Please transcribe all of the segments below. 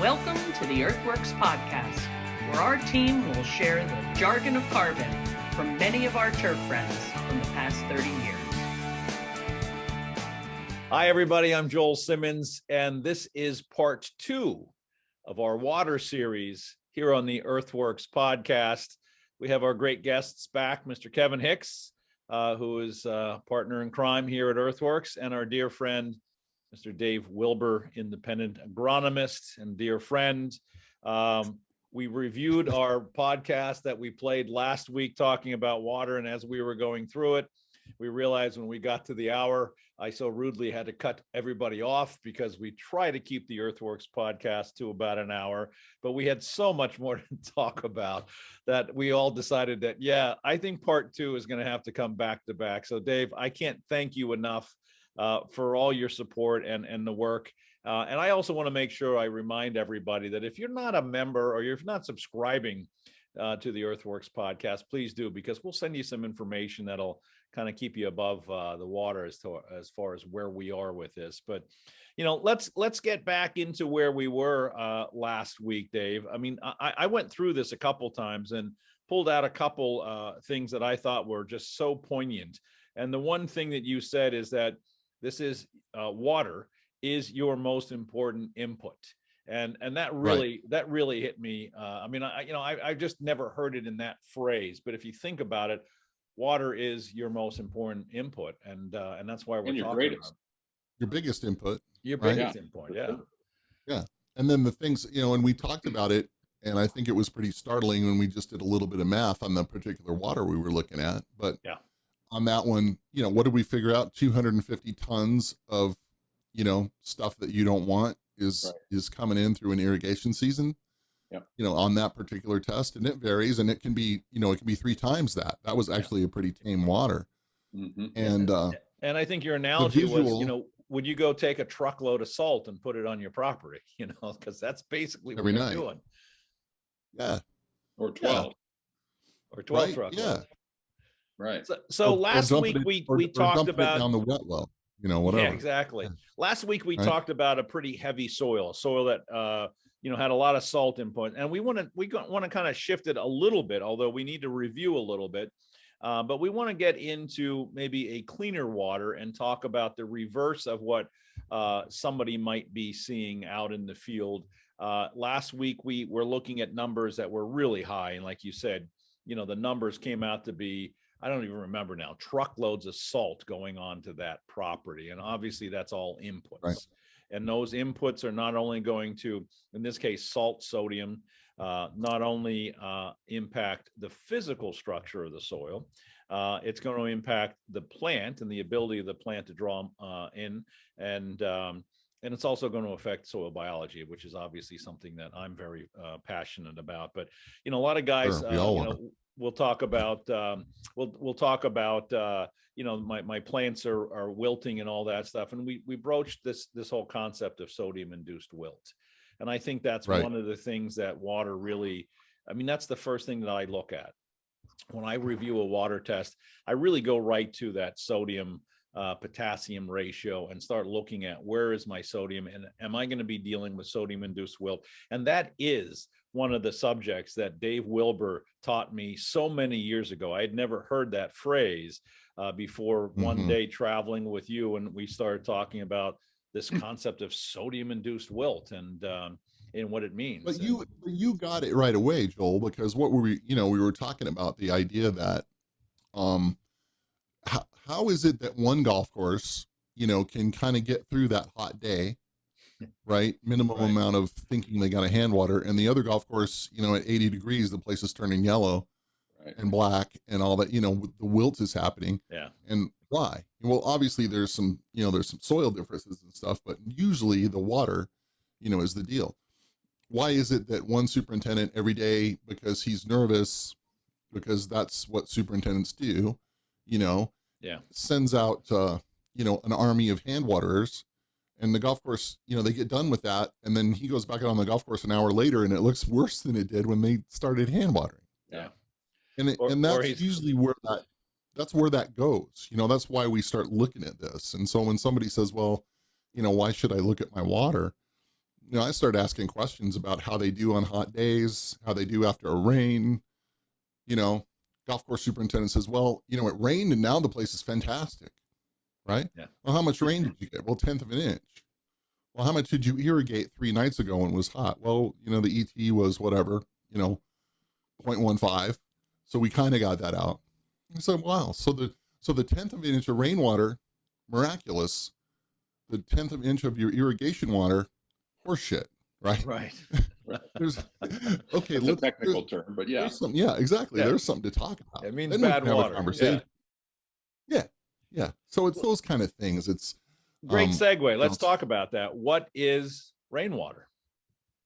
Welcome to the Earthworks Podcast, where our team will share the jargon of carbon from many of our turf friends from the past 30 years. Hi, everybody. I'm Joel Simmons, and this is part 2 of our water series here on the Earthworks Podcast. We have our great guests back, Mr. Kevin Hicks, who is a partner in crime here at Earthworks, and our dear friend, Mr. Dave Wilber, independent agronomist and dear friend. We reviewed our podcast that we played last week talking about water, and as we were going through it, we realized when we got to the hour, I so rudely had to cut everybody off because we try to keep the Earthworks podcast to about an hour, but we had so much more to talk about that we all decided that, yeah, I think part 2 is going to have to come back to back. So Dave, I can't thank you enough for all your support and the work. And I also want to make sure I remind everybody that if you're not a member or you're not subscribing to the Earthworks podcast, please do, because we'll send you some information that'll kind of keep you above the water as far as where we are with this. But, you know, let's get back into where we were last week, Dave. I mean, I went through this a couple times and pulled out a couple things that I thought were just so poignant. And the one thing that you said is that this is water is your most important input. And that really hit me. I mean, I just never heard it in that phrase, but if you think about it, water is your most important input, and that's why we're talking about your biggest input, input. Yeah. And then the things, and we talked about it, and I think it was pretty startling when we just did a little bit of math on the particular water we were looking at. But on that one, what did we figure out? 250 tons of, stuff that you don't want is coming in through an irrigation season. On that particular test, and it varies, and it can be, it can be 3 times that. That was actually a pretty tame water. Mm-hmm. And I think your analogy was, would you go take a truckload of salt and put it on your property? Because that's basically what you're doing. Yeah. Or 12. Or 12 truckloads. Yeah. Right. So last week we talked about down the wet well, whatever. Yeah, exactly. Last week we talked about a pretty heavy soil that had a lot of salt input, and we want to kind of shift it a little bit, although we need to review a little bit. But we want to get into maybe a cleaner water and talk about the reverse of what somebody might be seeing out in the field. Last week we were looking at numbers that were really high, and like you said, the numbers came out to be, I don't even remember now, truckloads of salt going onto that property, and obviously that's all inputs. Right. And those inputs are not only going to, in this case, salt, sodium, not only impact the physical structure of the soil, it's going to impact the plant and the ability of the plant to draw in, and it's also going to affect soil biology, which is obviously something that I'm very passionate about. But a lot of guys, we'll talk about my plants are wilting and all that stuff, and we broached this whole concept of sodium-induced wilt, and I think that's one of the things that water really, that's the first thing that I look at when I review a water test. I really go right to that sodium potassium ratio and start looking at where is my sodium, and am I going to be dealing with sodium-induced wilt? And that is one of the subjects that Dave Wilber taught me so many years ago. I had never heard that phrase before one day traveling with you, and we started talking about this concept of sodium-induced wilt and what it means. But you got it right away, Joel, because what we were talking about the idea that how is it that one golf course can kind of get through that hot day, right? Minimum amount of thinking they got a hand water, and the other golf course, at 80 degrees, the place is turning yellow and black and all that, the wilt is happening. Yeah. And why? Well, obviously there's some soil differences and stuff, but usually the water, is the deal. Why is it that one superintendent every day, because he's nervous, because that's what superintendents do, sends out, an army of hand waterers, and the golf course, they get done with that, and then he goes back out on the golf course an hour later, and it looks worse than it did when they started hand watering. Yeah. And that's usually where that goes. That's why we start looking at this. And so when somebody says, well, why should I look at my water? I started asking questions about how they do on hot days, how they do after a rain. Golf course superintendent says, well, it rained and now the place is fantastic, right? Yeah. Well, how much rain did you get? Well, 1/10 of an inch. Well, how much did you irrigate 3 nights ago when it was hot? Well, the ET was whatever, 0.15. So we kind of got that out. I said, wow. So the 1/10 of an inch of rainwater, miraculous. The 1/10 of an inch of your irrigation water, horseshit, right? Right. There's okay. It's a technical term, but yeah. There's some, yeah, exactly. Yeah. There's something to talk about. It means Then we bad can have a water. conversation. Yeah. So it's those kind of things. It's Great segue. Let's well, talk about that. What is rainwater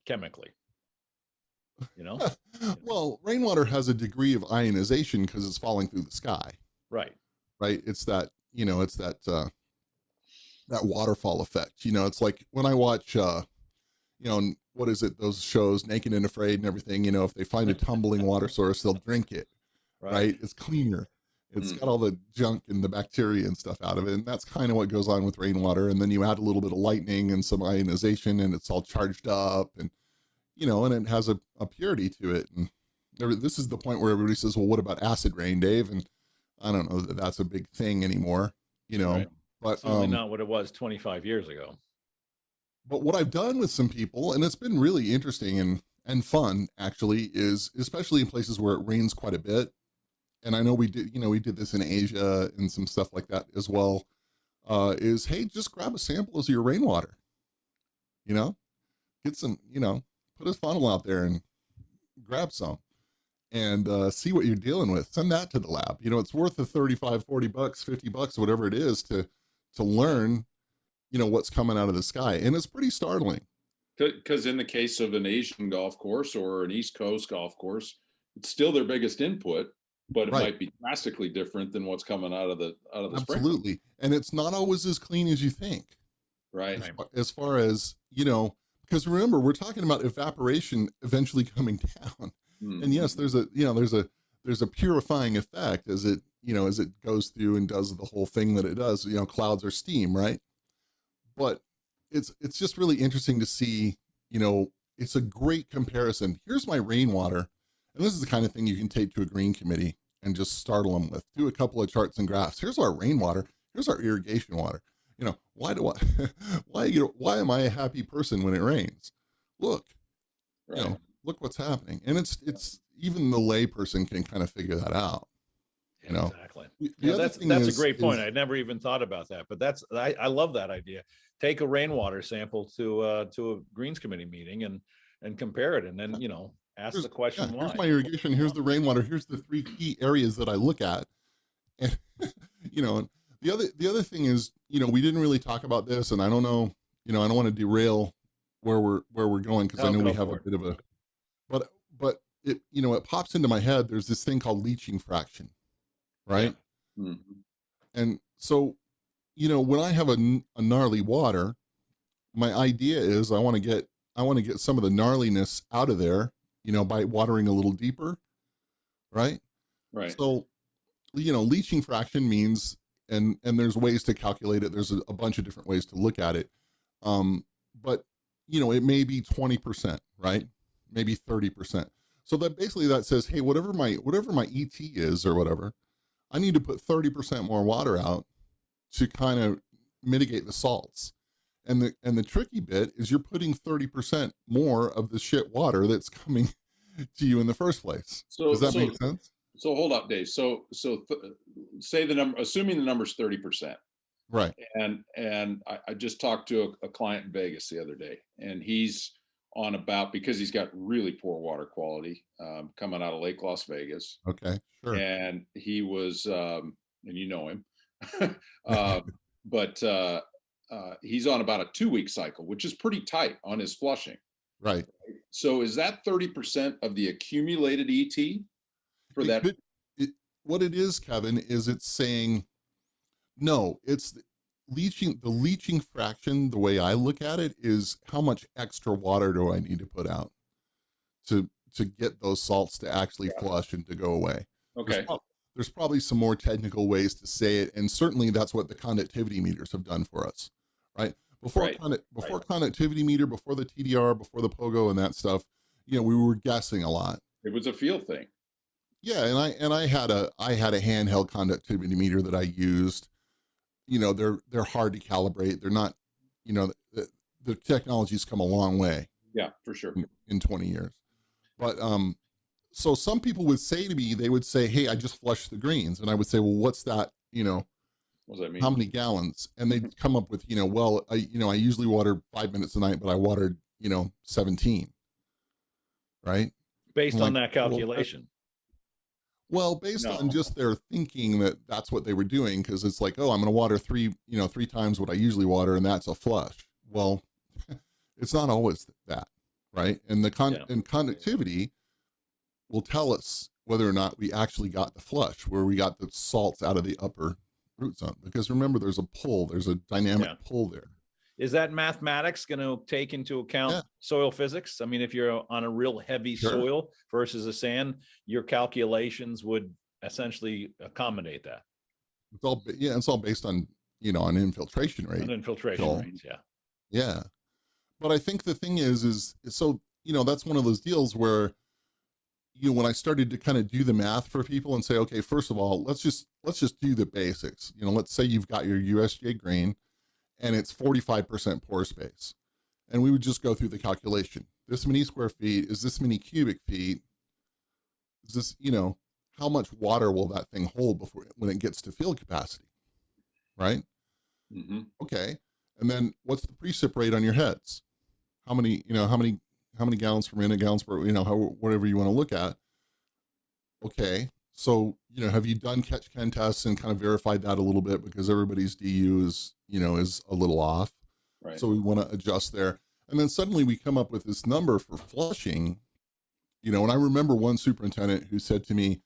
chemically? well, rainwater has a degree of ionization because it's falling through the sky, Right. right? It's that, it's that waterfall effect. It's like when I watch, what is it? Those shows, Naked and Afraid and everything, if they find a tumbling water source, they'll drink it, right? It's cleaner. It's got all the junk and the bacteria and stuff out of it. And that's kind of what goes on with rainwater. And then you add a little bit of lightning and some ionization and it's all charged up and, and it has a purity to it. And this is the point where everybody says, well, what about acid rain, Dave? And I don't know that that's a big thing anymore, Right. but Certainly not what it was 25 years ago. But what I've done with some people, and it's been really interesting and fun actually, is especially in places where it rains quite a bit. And I know we did this in Asia and some stuff like that as well, is, hey, just grab a sample of your rainwater, get some, put a funnel out there and grab some and see what you're dealing with. Send that to the lab. It's worth the $35, $40, $50, whatever it is to learn, what's coming out of the sky. And it's pretty startling. Because in the case of an Asian golf course or an East Coast golf course, it's still their biggest input, but it might be drastically different than what's coming out of the spring. Absolutely. And it's not always as clean as you think. Right. As far as, because remember, we're talking about evaporation eventually coming down. And yes, there's a purifying effect as it goes through and does the whole thing that it does. Clouds are steam, right? But it's just really interesting to see, it's a great comparison. Here's my rainwater. And this is the kind of thing you can take to a green committee and just startle them with. Do a couple of charts and graphs. Here's our rainwater. Here's our irrigation water. Why am I a happy person when it rains? Look, look what's happening. And it's even the lay person can kind of figure that out. Exactly. That's a great point. I never even thought about that, but I love that idea. Take a rainwater sample to a greens committee meeting and compare it, and then ask the question why. Here's my irrigation. Here's the rainwater. Here's the 3 key areas that I look at, and the other thing is we didn't really talk about this, and I don't know I don't want to derail where we're going because I know we have a bit of a, but it it pops into my head. There's this thing called leaching fraction. Right. Yeah. Mm-hmm. And so, when I have a gnarly water, my idea is I want to get some of the gnarliness out of there, by watering a little deeper. Right. Right. So, leaching fraction means, and there's ways to calculate it. There's a bunch of different ways to look at it. But, it may be 20%, right? Maybe 30%. So that says, hey, whatever my ET is or whatever, I need to put 30% more water out to kind of mitigate the salts. And the tricky bit is you're putting 30% more of the shit water that's coming to you in the first place. Does that make sense? So hold up, Dave. So say the number, assuming the number's 30%. Right. And I just talked to a client in Vegas the other day, and he's on about, because he's got really poor water quality coming out of Lake Las Vegas. Okay, sure. And he was, and him, but he's on about a 2-week cycle, which is pretty tight on his flushing. Right. So is that 30% of the accumulated ET for that? What it is, Kevin, is it's saying, no, it's the leaching fraction. The way I look at it is how much extra water do I need to put out to get those salts to actually flush and to go away. Okay. There's probably some more technical ways to say it. And certainly that's what the conductivity meters have done for us. Right. Before connectivity meter, before the TDR, before the pogo and that stuff, we were guessing a lot. It was a feel thing. Yeah, and I had a handheld conductivity meter that I used. They're hard to calibrate. They're not, the technology's come a long way. Yeah, for sure. In 20 years. But so some people would say to me, they would say, "Hey, I just flushed the greens," and I would say, "Well, what's that? What does that mean? How many gallons?" And they'd come up with, well, I usually water 5 minutes a night, but I watered, 17. Right? Based on that calculation. Well, based on just their thinking that that's what they were doing, because it's like, oh, I'm going to water three times what I usually water, and that's a flush. Well, it's not always that, right? And and conductivity will tell us whether or not we actually got the flush, where we got the salts out of the upper root zone. Because remember, there's a dynamic pull there. Is that mathematics going to take into account soil physics? I mean, if you're on a real heavy soil versus a sand, your calculations would essentially accommodate that. It's all based on, on infiltration rate. On infiltration rates, yeah. Yeah. But I think the thing is so, that's one of those deals where, when I started to kind of do the math for people and say, okay, first of all, let's just do the basics. Let's say you've got your USGA grain and it's 45% pore space. And we would just go through the calculation. This many square feet is this many cubic feet. Is this, how much water will that thing hold when it gets to field capacity? Right? Mm-hmm. Okay. And then what's the precip rate on your heads? How many gallons per minute, gallons per, whatever you want to look at. Okay. So, have you done catch-can tests and kind of verified that a little bit, because everybody's DU is a little off. Right. So we want to adjust there. And then suddenly we come up with this number for flushing, and I remember one superintendent who said to me,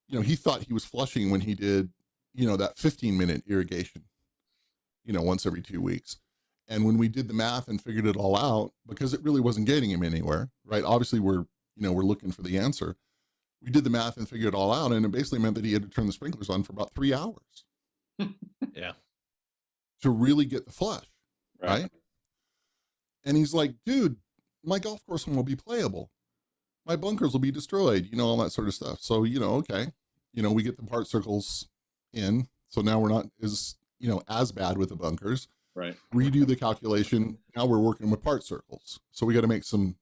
he thought he was flushing when he did, that 15-minute irrigation, once every 2 weeks. And when we did the math and figured it all out, because it really wasn't getting him anywhere, right? Obviously we're looking for the answer. We did the math and figured it all out. And it basically meant that he had to turn the sprinklers on for about 3 hours. Yeah. To really get the flush. Right. And he's like, dude, my golf course will be playable. My bunkers will be destroyed, all that sort of stuff. So, okay. We get the part circles in. So now we're not as bad with the bunkers. Right. Redo the calculation. Now we're working with part circles. So we got to make some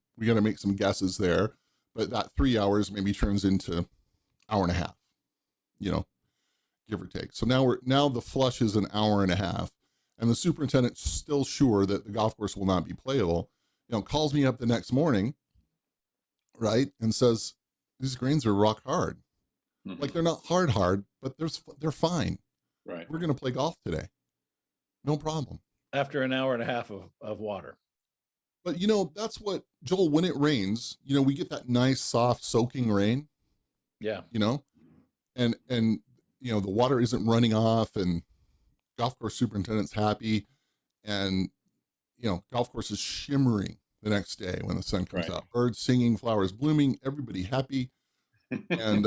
guesses there, but that 3 hours maybe turns into hour and a half, give or take. So now the flush is an hour and a half, and the superintendent's still sure that the golf course will not be playable. Calls me up the next morning, right, and says, these greens are rock hard. Mm-hmm. Like, they're not hard, but they're fine. Right. We're going to play golf today. No problem. After an hour and a half of water. But, that's what, Joel, when it rains, we get that nice, soft, soaking rain. Yeah. And the water isn't running off, and golf course superintendent's happy, and, golf course is shimmering the next day when the sun comes out. Birds singing, flowers blooming, everybody happy. And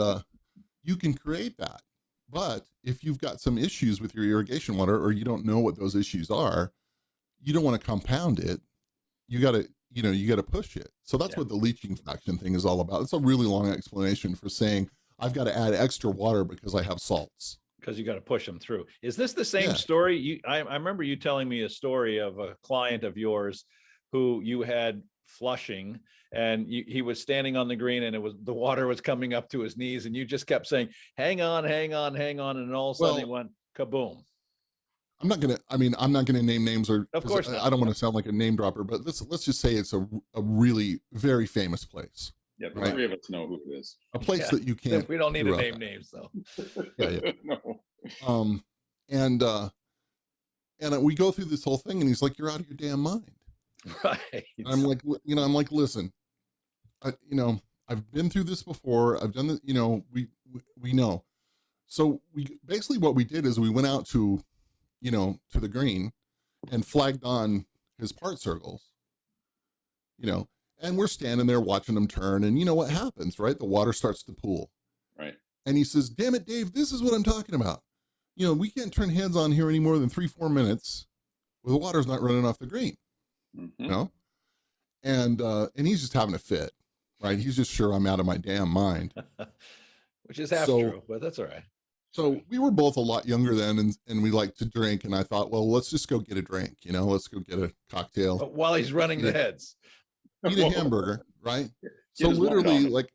you can create that. But if you've got some issues with your irrigation water, or you don't know what those issues are, you don't want to compound it. You got to push it. So that's what the leaching fraction thing is all about. It's a really long explanation for saying I've got to add extra water because I have salts. Because you got to push them through. Is this the same story? I remember you telling me a story of a client of yours who you had flushing, and he was standing on the green, and the water was coming up to his knees, and you just kept saying, hang on, and all of a sudden it went kaboom. I'm not gonna name names, or of course not. I don't want to sound like a name dropper, but let's just say it's a really very famous place. Yeah, the three of us know who it is. A place that you can't. We don't need to name names, though. Yeah. No. And we go through this whole thing, and he's like, "You're out of your damn mind." Right. And I'm like, listen, I've been through this before. I've done this. We know. So basically what we did is we went out to the green and flagged on his part circles, and we're standing there watching them turn, and what happens, right? The water starts to pool. Right. And he says, damn it, Dave, this is what I'm talking about. We can't turn heads on here any more than 3-4 minutes where the water's not running off the green, you know? And he's just having a fit, right? He's just sure I'm out of my damn mind. Which is half true, but that's all right. So we were both a lot younger then, and we liked to drink. And I thought, well, let's just go get a drink, you know, let's go get a cocktail. But while he's running the heads. Eat a hamburger, right? So literally, like,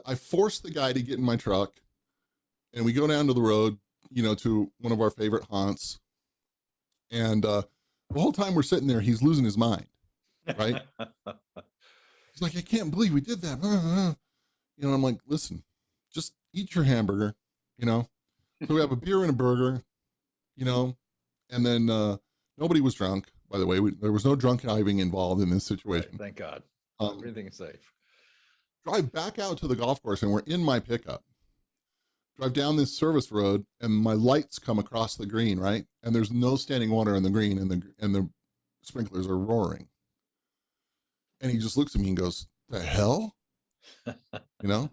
I forced the guy to get in my truck, and we go down to the road, you know, to one of our favorite haunts. And the whole time we're sitting there, he's losing his mind, right? He's like, I can't believe we did that. You know, I'm like, listen, just eat your hamburger, you know? So we have a beer and a burger, you know, and then nobody was drunk, by the way. There was no drunk driving involved in this situation. Right, thank God. Everything is safe. Drive back out to the golf course, and we're in my pickup. Drive down this service road, and my lights come across the green, right? And there's no standing water in the green, and the sprinklers are roaring. And he just looks at me and goes, "The hell?" You know?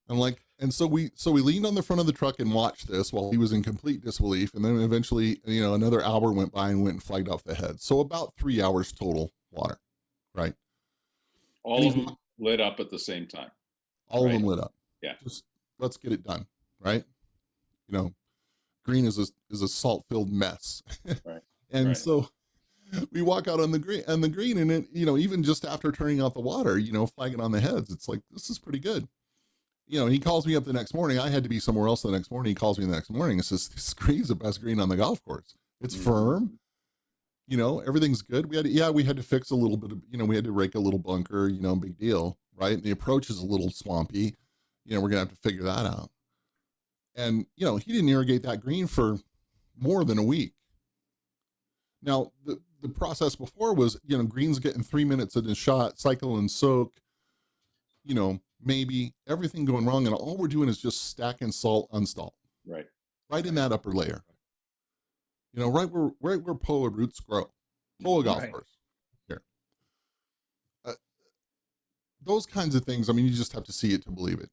I'm like, and so we leaned on the front of the truck and watched this while he was in complete disbelief. And then eventually, you know, another hour went by and went and flagged off the head. So about 3 hours total water, right? All of them lit up at the same time. All of them lit up. Yeah. Just let's get it done, right? You know, green is a salt-filled mess. Right. And so we walk out on the green, and it, you know, even just after turning out the water, you know, flagging on the heads, it's like, this is pretty good. You know, he calls me up the next morning. I had to be somewhere else the next morning. He calls me the next morning and says, this green's the best green on the golf course. It's firm. You know, everything's good. We had to fix a little bit of, you know, we had to rake a little bunker, you know, big deal, right? And the approach is a little swampy. You know, we're going to have to figure that out. And, you know, he didn't irrigate that green for more than a week. Now, the process before was, you know, green's getting 3 minutes in the shot, cycle and soak, you know, maybe everything going wrong. And all we're doing is just stacking salt unstalled. Right in that upper layer. You know, right where POA roots grow. POA golf course. Here. Those kinds of things, I mean, you just have to see it to believe it.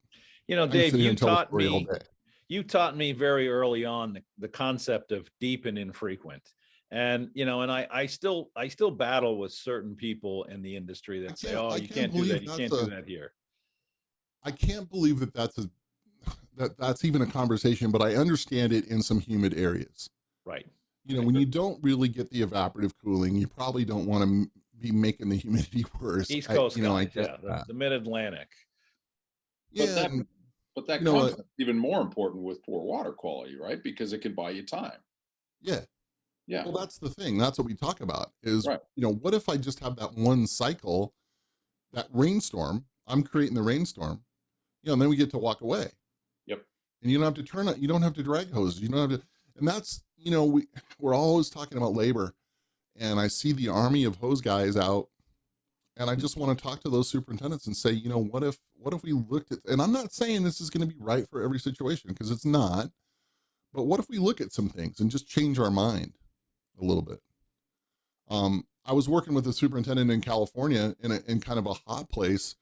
You know, Dave, you taught me very early on the concept of deep and infrequent. And, you know, and I still battle with certain people in the industry that say, oh, you can't do that. You can't do that here. I can't believe that that's even a conversation, but I understand it in some humid areas. Right. You know, when you don't really get the evaporative cooling, you probably don't want to be making the humidity worse. East Coast, the mid-Atlantic. Yeah. But that concept is even more important with poor water quality, right? Because it can buy you time. Yeah. Yeah. Well, that's the thing. That's what we talk about is, you know, what if I just have that one cycle, that rainstorm, I'm creating the rainstorm, you know, and then we get to walk away. Yep. And you don't have to turn it. You don't have to drag hoses. You don't have to, and that's, you know, we're always talking about labor, and I see the army of hose guys out, and I just want to talk to those superintendents and say, you know, what if we looked at, and I'm not saying this is going to be right for every situation, because it's not, but what if we look at some things and just change our mind a little bit? I was working with a superintendent in California in kind of a hot place,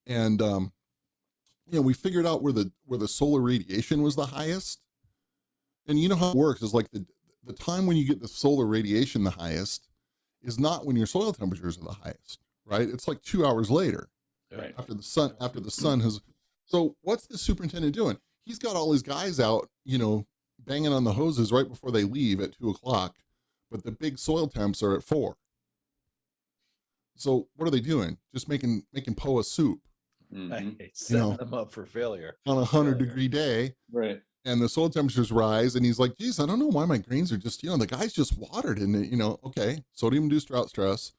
and you know, we figured out where the solar radiation was the highest. And you know how it works is like the time when you get the solar radiation the highest is not when your soil temperatures are the highest, right? It's like 2 hours later, right, after the sun has. So what's the superintendent doing? He's got all his guys out, you know, banging on the hoses right before they leave at 2 o'clock, but the big soil temps are at 4. So what are they doing? Just making POA soup. Setting them up for failure on a 100-degree day. Right. And the soil temperatures rise, and he's like, geez, I don't know why my greens are just, you know, the guy's just watered in it, you know, okay, sodium-induced drought stress,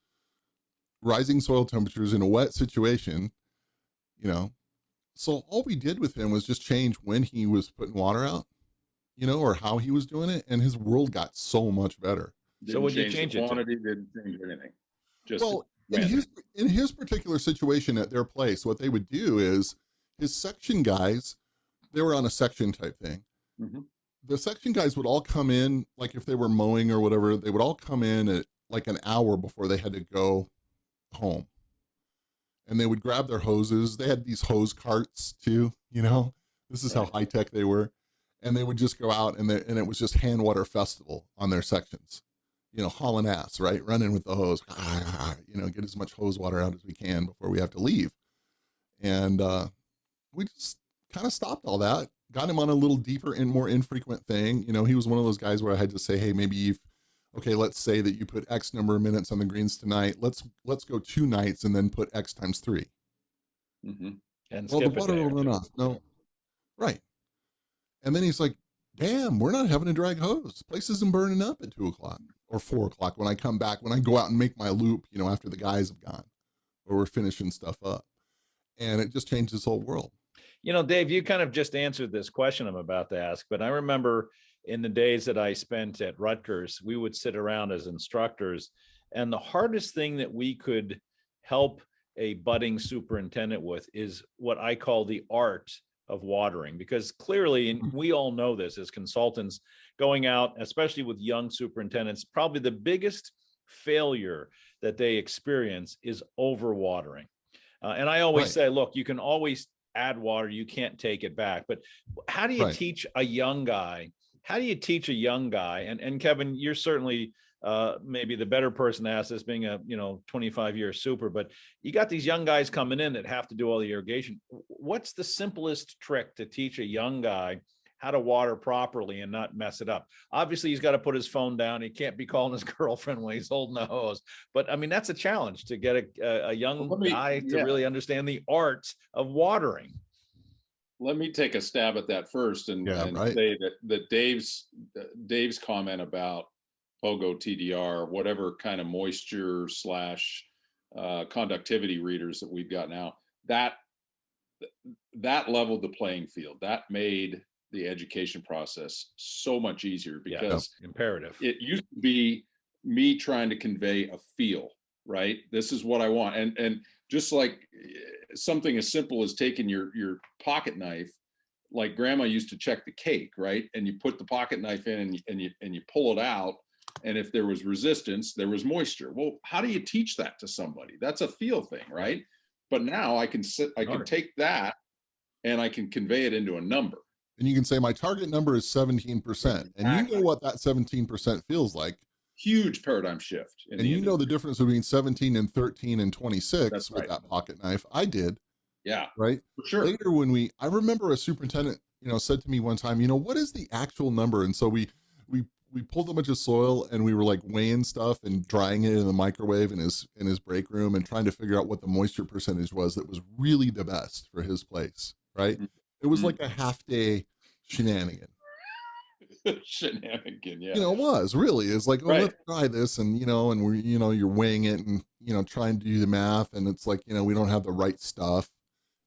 rising soil temperatures in a wet situation, you know. So all we did with him was just change when he was putting water out, you know, or how he was doing it, and his world got so much better. So would you change the quantity? Didn't change anything. Just well, in his particular situation at their place, what they would do is his section guys, they were on a section type thing. The section guys would all come in, like if they were mowing or whatever, they would all come in at like an hour before they had to go home. And they would grab their hoses. They had these hose carts too, you know, this is how high tech they were. And they would just go out and it was just hand water festival on their sections. hauling ass, right? Running with the hose, get as much hose water out as we can before we have to leave. And we just kind of stopped all that, got him on a little deeper and more infrequent thing. He was one of those guys where I had to say, hey, maybe okay, let's say that you put X number of minutes on the greens tonight. Let's go 2 nights and then put X times 3. Mm-hmm. And well, the water will run off. No, right. And then he's like, damn, we're not having to drag hose. The place isn't burning up at 2 o'clock or 4 o'clock when I come back, when I go out and make my loop, after the guys have gone or we're finishing stuff up. And it just changed his whole world. Dave, you kind of just answered this question I'm about to ask, but I remember in the days that I spent at Rutgers, we would sit around as instructors, and the hardest thing that we could help a budding superintendent with is what I call the art of watering, because clearly, and we all know this as consultants going out, especially with young superintendents, probably the biggest failure that they experience is overwatering. And I always say, look, you can always add water, you can't take it back. But how do you teach a young guy? How do you teach a young guy? And Kevin, you're certainly maybe the better person to ask this, being a 25-year super, but you got these young guys coming in that have to do all the irrigation. What's the simplest trick to teach a young guy how to water properly and not mess it up? Obviously, he's got to put his phone down. He can't be calling his girlfriend when he's holding the hose. But I mean, that's a challenge to get a young guy to really understand the art of watering. Let me take a stab at that first and say that Dave's comment about Pogo TDR, whatever kind of moisture / conductivity readers that we've got now, that leveled the playing field. That made the education process so much easier, because imperative. It used to be me trying to convey a feel, right? This is what I want. And just like something as simple as taking your pocket knife, like grandma used to check the cake, right? And you put the pocket knife in and you pull it out. And if there was resistance, there was moisture. Well, how do you teach that to somebody? That's a feel thing, right? But now I can take that and I can convey it into a number. And you can say my target number is 17%. And you know what that 17% feels like. Huge paradigm shift. And you know the difference between 17 and 13 and 26 with that pocket knife. I did. Yeah. Right. For sure. Later I remember a superintendent, said to me one time, what is the actual number? And so we pulled a bunch of soil and we were like weighing stuff and drying it in the microwave in his break room and trying to figure out what the moisture percentage was that was really the best for his place. Right. Mm-hmm. It was like a half day shenanigan. Shenanigan, yeah. It was really. It's like, let's try this, and and we're you're weighing it and trying to do the math, and it's like we don't have the right stuff,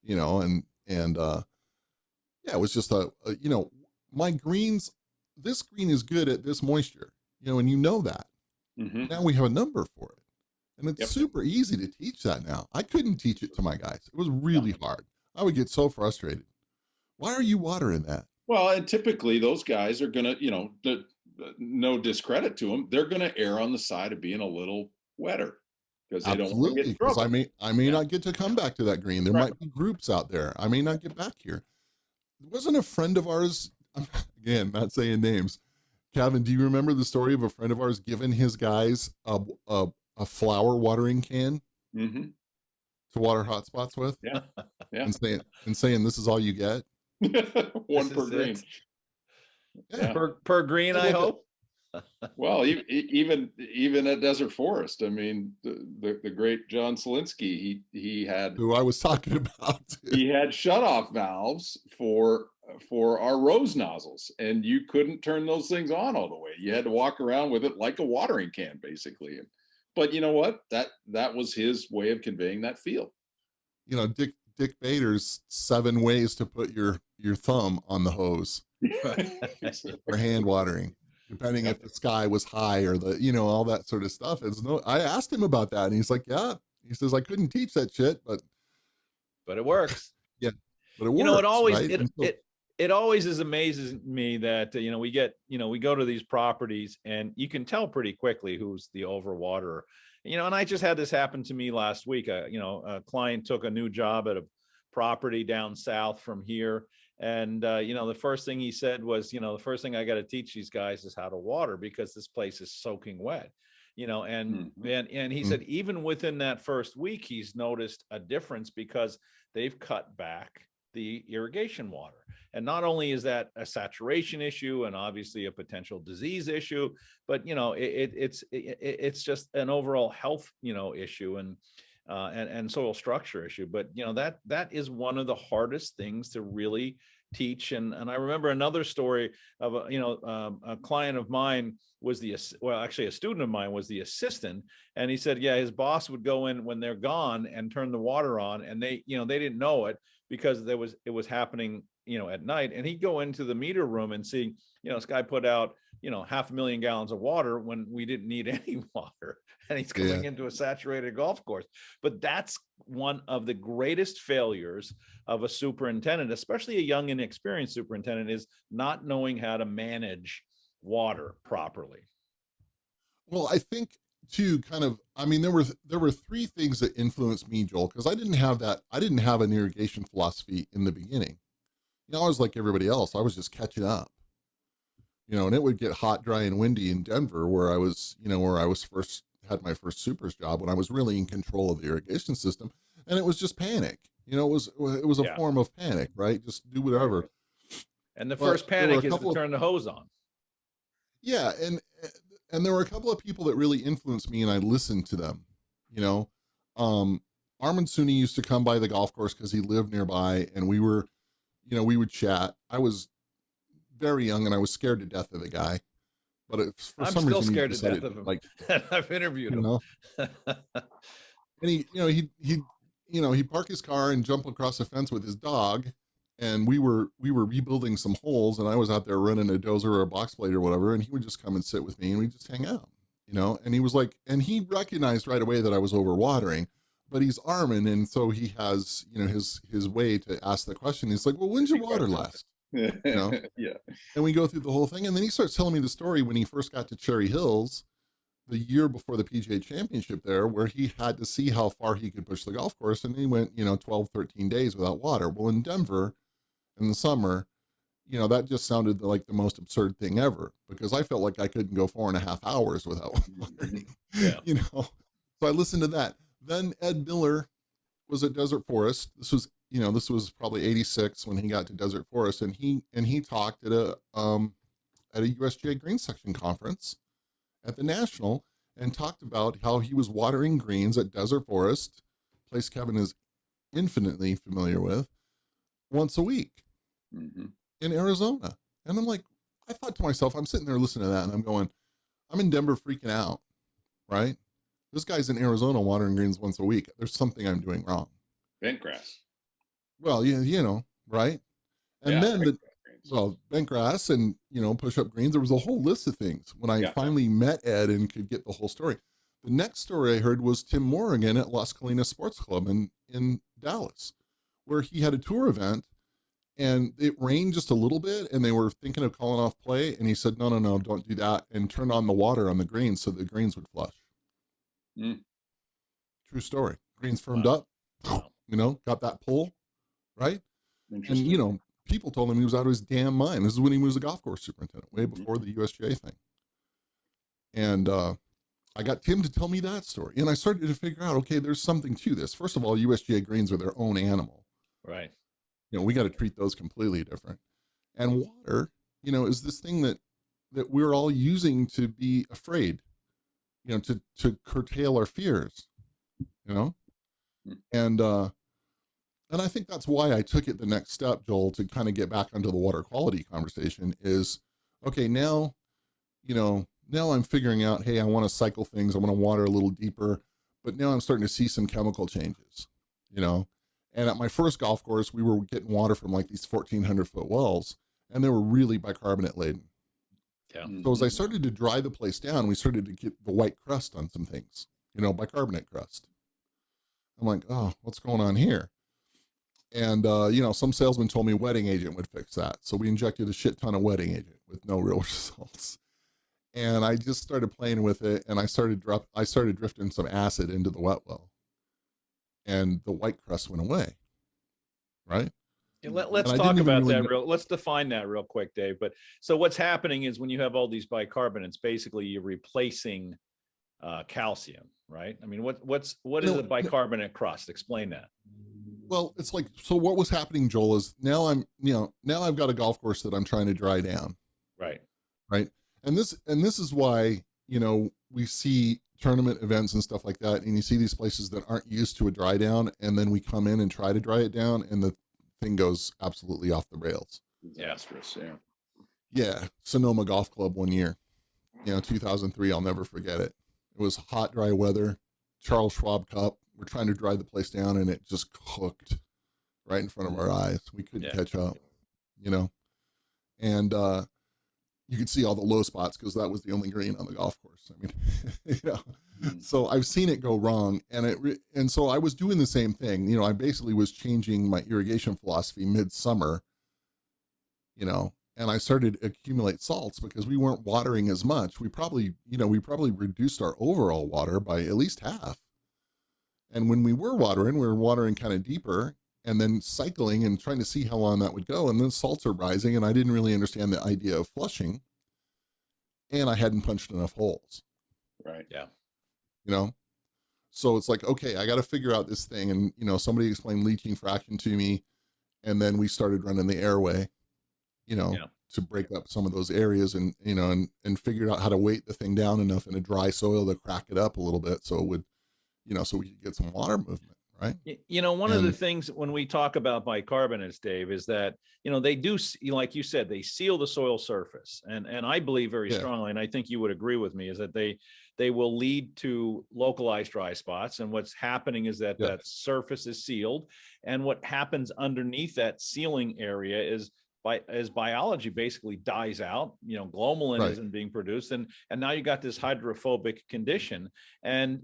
and it was just my greens. This green is good at this moisture, and that. Mm-hmm. Now we have a number for it, and it's super easy to teach that now. I couldn't teach it to my guys. It was really hard. I would get so frustrated. Why are you watering that? Well, and typically those guys are going to, no discredit to them, they're going to err on the side of being a little wetter because they don't want to get in trouble. I may not get to come back to that green. There might be groups out there. I may not get back here. Wasn't a friend of ours, again, not saying names. Kevin, do you remember the story of a friend of ours giving his guys a flower watering can to water hot spots with? Yeah. And saying this is all you get? One per green. Yeah. Per green, I hope. Well, even at Desert Forest, I mean, the great John Selinsky, he had, who I was talking about. He had shutoff valves for our rose nozzles, and you couldn't turn those things on all the way. You had to walk around with it like a watering can, basically. But you know what? That was his way of conveying that feel. Dick Bader's 7 ways to put your thumb on the hose for hand watering, depending if the sky was high or all that sort of stuff. I asked him about that, and he's like, yeah. He says, I couldn't teach that shit, but it works. Yeah, but it works. It always amazes me that we go to these properties and you can tell pretty quickly who's the overwaterer. And I just had this happen to me last week. A client took a new job at a property down south from here, And, the first thing he said was, the first thing I got to teach these guys is how to water, because this place is soaking wet, and he said, even within that first week, he's noticed a difference because they've cut back the irrigation water. And not only is that a saturation issue and obviously a potential disease issue, but it's just an overall health issue and soil structure issue. But that is one of the hardest things to really teach. And I remember another story of a client of mine was a student of mine was the assistant, and he said, yeah, his boss would go in when they're gone and turn the water on, and they didn't know it because it was happening at night, and he'd go into the meter room and see this guy put out 500,000 gallons of water when we didn't need any water, and he's coming into a saturated golf course. But that's one of the greatest failures of a superintendent, especially a young inexperienced superintendent, is not knowing how to manage water properly. Well, I think too, there were three things that influenced me, Joel, because I didn't have an irrigation philosophy in the beginning. I was like everybody else. I was just catching up, and it would get hot, dry, and windy in Denver, where I was had my first supers job, when I was really in control of the irrigation system, and it was just panic. It was a form of panic, right? Just do whatever. And the first panic is to turn the hose on. Yeah, and there were a couple of people that really influenced me, and I listened to them. Armand Suni used to come by the golf course because he lived nearby, and we would chat. I was very young, and I was scared to death of the guy. But for some reason, I'm still scared to death of him. Like, I've interviewed him. And he'd park his car and jump across the fence with his dog. And we were rebuilding some holes, and I was out there running a dozer or a box blade or whatever, and he would just come and sit with me, and we'd just hang out, and he was like, and he recognized right away that I was overwatering, but he's Armin, and so he has, his way to ask the question. He's like, well, when's your water last? Yeah. And we go through the whole thing, and then he starts telling me the story when he first got to Cherry Hills the year before the PGA Championship there, where he had to see how far he could push the golf course, and he went 12, 13 days without water. Well, in Denver in the summer, that just sounded like the most absurd thing ever, because I felt like I couldn't go 4.5 hours without watering. So I listened to that. Then Ed Miller was at Desert Forest. This was probably 86 when he got to Desert Forest, and he talked at a USGA green section conference at the National, and talked about how he was watering greens at Desert Forest, place Kevin is infinitely familiar with, once a week in Arizona. And I'm like, I thought to myself, I'm sitting there listening to that, and I'm going, I'm in Denver freaking out, right? This guy's in Arizona watering greens once a week. There's something I'm doing wrong. Bent grass. Well, yeah, right? And then bent grass and, push-up greens. There was a whole list of things when I finally met Ed and could get the whole story. The next story I heard was Tim Morrigan at Las Colinas Sports Club in Dallas, where he had a tour event, and it rained just a little bit, and they were thinking of calling off play, and he said, no, don't do that, and turn on the water on the greens so the greens would flush. True story. Greens firmed up, got that pull, right? And, people told him he was out of his damn mind. This is when he was a golf course superintendent, way before the USGA thing. And I got Tim to tell me that story, and I started to figure out, okay, there's something to this. First of all, USGA greens are their own animal. Right. We got to treat those completely different. And water, is this thing that we're all using to be afraid, to curtail our fears, and I think that's why I took it the next step, Joel, to kind of get back onto the water quality conversation is, okay, now I'm figuring out, hey, I want to cycle things. I want to water a little deeper, but now I'm starting to see some chemical changes, And at my first golf course, we were getting water from like these 1,400-foot wells, and they were really bicarbonate laden. Yeah. So as I started to dry the place down, we started to get the white crust on some things, bicarbonate crust. I'm like, oh, what's going on here? And, some salesman told me wetting agent would fix that. So we injected a shit ton of wetting agent with no real results. And I just started playing with it, and I started drifting some acid into the wet well. And the white crust went away, right? Let's And I talk didn't even about really that let's define that real quick, Dave. But so what's happening is when you have all these bicarbonates, basically you're replacing calcium, right? I mean, what is a bicarbonate crust? Explain that. Well, it's like, so what was happening, Joel, is now now I've got a golf course that I'm trying to dry down. Right. Right. And this is why, we see tournament events and stuff like that. And you see these places that aren't used to a dry down. And then we come in and try to dry it down and the thing goes absolutely off the rails. Disastrous. Yeah. Yeah. Sonoma Golf Club one year, 2003. I'll never forget it. It was hot, dry weather, Charles Schwab Cup. We're trying to dry the place down and it just cooked right in front of our eyes. We couldn't catch up, and you could see all the low spots because that was the only green on the golf course. I mean, so I've seen it go wrong, and so I was doing the same thing. I basically was changing my irrigation philosophy midsummer, and I started to accumulate salts because we weren't watering as much. We probably reduced our overall water by at least half. And when we were watering kind of deeper and then cycling and trying to see how long that would go. And then salts are rising and I didn't really understand the idea of flushing. And I hadn't punched enough holes. Right. Yeah. So it's like, okay, I got to figure out this thing. And, somebody explained leaching fraction to me. And then we started running the airway, to break up some of those areas and, and figured out how to weight the thing down enough in a dry soil to crack it up a little bit. So it would, so we could get some water movement, right? One of the things when we talk about bicarbonates, Dave, is that, they do, like you said, they seal the soil surface. And I believe very strongly, and I think you would agree with me, is that they will lead to localized dry spots. And what's happening is that that surface is sealed. And what happens underneath that sealing area is as biology basically dies out, glomalin isn't being produced, and now you got this hydrophobic condition, and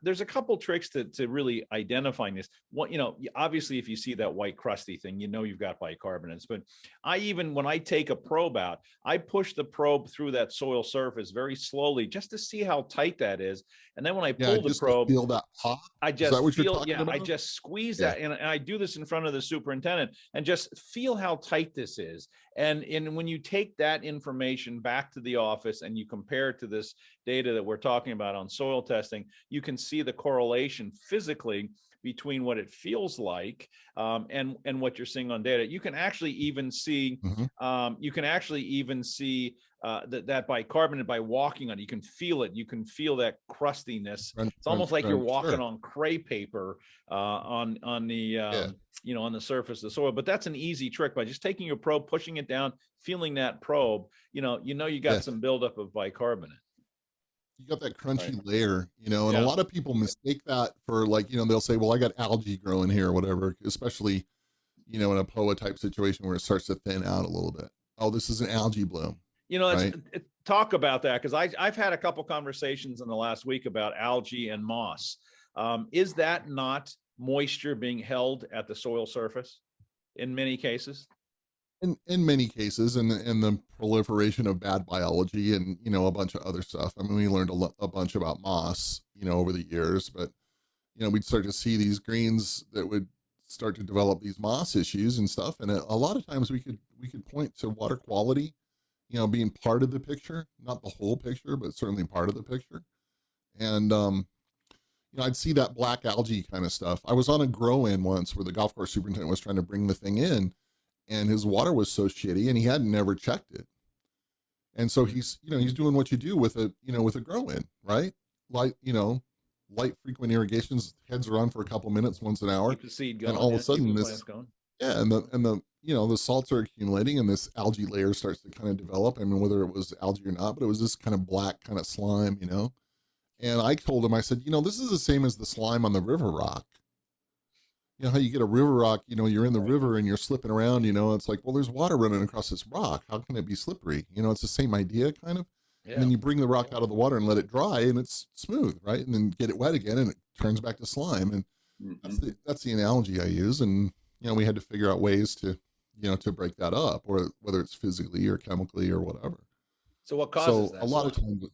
there's a couple tricks to really identifying this. What obviously, if you see that white crusty thing, you've got bicarbonates. But when I take a probe out, I push the probe through that soil surface very slowly just to see how tight that is, and then when I pull the probe, feel that pop. I just feel, about? I just squeeze that, and I do this in front of the superintendent, and just feel how tight this is. And when you take that information back to the office and you compare it to this data that we're talking about on soil testing, you can see the correlation physically between what it feels like and what you're seeing on data. You can actually even see that bicarbonate by walking on it. You can feel it. You can feel that crustiness. It's almost like you're walking on cray paper on the surface of the soil. But that's an easy trick by just taking your probe, pushing it down, feeling that probe. You got some buildup of bicarbonate. You got that crunchy layer, and a lot of people mistake that for they'll say, well, I got algae growing here or whatever, especially, in a POA type situation where it starts to thin out a little bit. Oh, this is an algae bloom. Talk about that, because I've had a couple conversations in the last week about algae and moss. Is that not moisture being held at the soil surface in many cases? In many cases, and the proliferation of bad biology and a bunch of other stuff. I mean, we learned a bunch about moss over the years, but we'd start to see these greens that would start to develop these moss issues and stuff, and a lot of times we could point to water quality being part of the picture, not the whole picture, but certainly part of the picture. And I'd see that black algae kind of stuff. I was on a grow-in once where the golf course superintendent was trying to bring the thing in, and his water was so shitty and he hadn't never checked it. And so he's doing what you do with a grow-in, right? Light frequent irrigations, heads are on for a couple minutes once an hour. Keep the seed going, and all of a sudden and the the salts are accumulating and this algae layer starts to kind of develop. I mean, whether it was algae or not, but it was this kind of black kind of slime, And I told him, I said, this is the same as the slime on the river rock. How you get a river rock, you're in the river and you're slipping around, it's like, well, there's water running across this rock. How can it be slippery? It's the same idea kind of. Yeah. And then you bring the rock out of the water and let it dry and it's smooth, right? And then get it wet again and it turns back to slime. And that's the analogy I use. And, we had to figure out ways to, to break that up, or whether it's physically or chemically or whatever. So what causes that? A lot of times,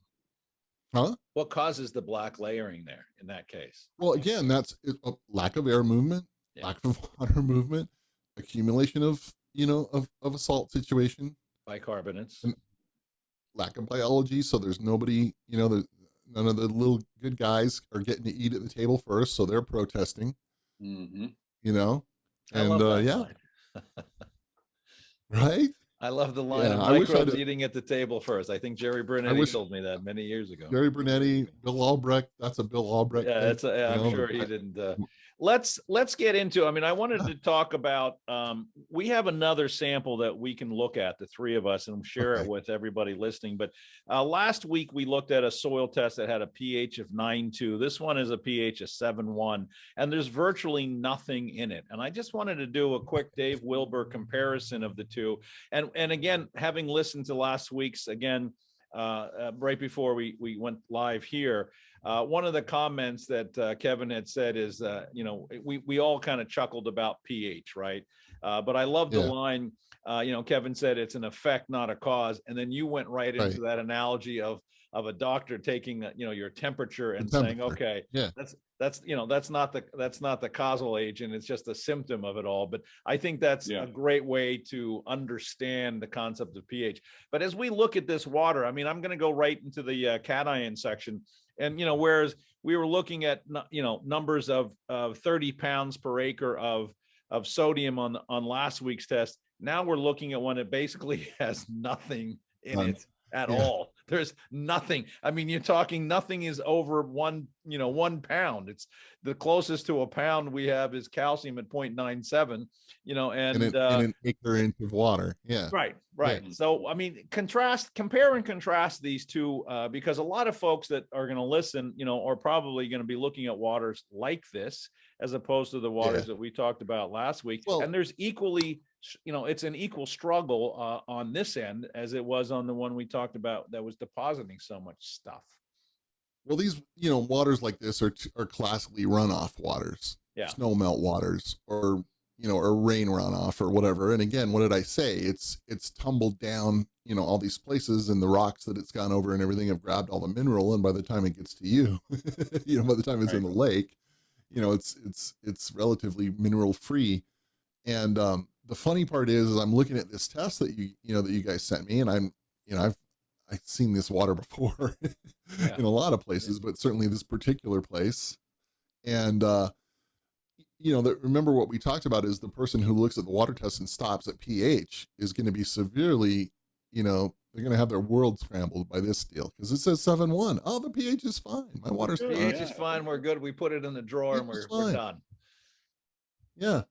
what causes the black layering there in that case? Well, again, that's a lack of air movement. Lack of water movement, accumulation of, of a salt situation, Bicarbonates. and lack of biology. So there's nobody, none of the little good guys are getting to eat at the table first. So they're protesting, Mm-hmm. I love that yeah, line. right. I love the line Yeah, of I wish I'd microbes have- eating at the table first. I think Jerry I Brunetti wish told me that many years ago. Gary Brunetti, Bill Albrecht, that's a Bill Albrecht Yeah, thing. that's I'm sure he didn't. Let's get into. I mean, I wanted to talk about. We have another sample that we can look at, the three of us, and share it Okay. with everybody listening. But last week we looked at a soil test that had a pH of 9.2. This one is a pH of 7.1, and there's virtually nothing in it. And I just wanted to do a quick Dave Wilber comparison of the two. And again, having listened to last week's right before we went live here, one of the comments that Kevin had said is, we all kind of chuckled about pH, right? But I love the line, Kevin said it's an effect, not a cause. And then you went right into that analogy of a doctor taking, your temperature and saying, okay, that's not the causal agent. It's just a symptom of it all. But I think that's a great way to understand the concept of pH. But as we look at this water, I mean, I'm going to go right into the cation section. And, whereas we were looking at, numbers of 30 pounds per acre of sodium on last week's test, now we're looking at one that basically has nothing in it at all. There's nothing. I mean, you're talking nothing is over 1 pound. It's the closest to a pound we have is calcium at 0.97, and in an acre inch of water. Yeah. Right. Yeah. So, I mean, compare and contrast these two, because a lot of folks that are going to listen, are probably going to be looking at waters like this, as opposed to the waters that we talked about last week. Well, and there's equally, it's an equal struggle on this end as it was on the one we talked about that was depositing so much stuff. Well, these, waters like this are classically runoff waters, snow melt waters, or, or rain runoff or whatever. And again, what did I say? It's tumbled down, all these places, and the rocks that it's gone over and everything have grabbed all the mineral. And by the time it gets to you, by the time it's in the lake, it's relatively mineral free. And the funny part is I'm looking at this test that you guys sent me, and I've seen this water before in a lot of places, but certainly this particular place. And remember what we talked about is the person who looks at the water test and stops at pH is going to be severely, they're going to have their world scrambled by this deal, because it says 7.1. Oh, the pH is fine. My water's fine. pH is fine. We're good. We put it in the drawer and we're done. Yeah.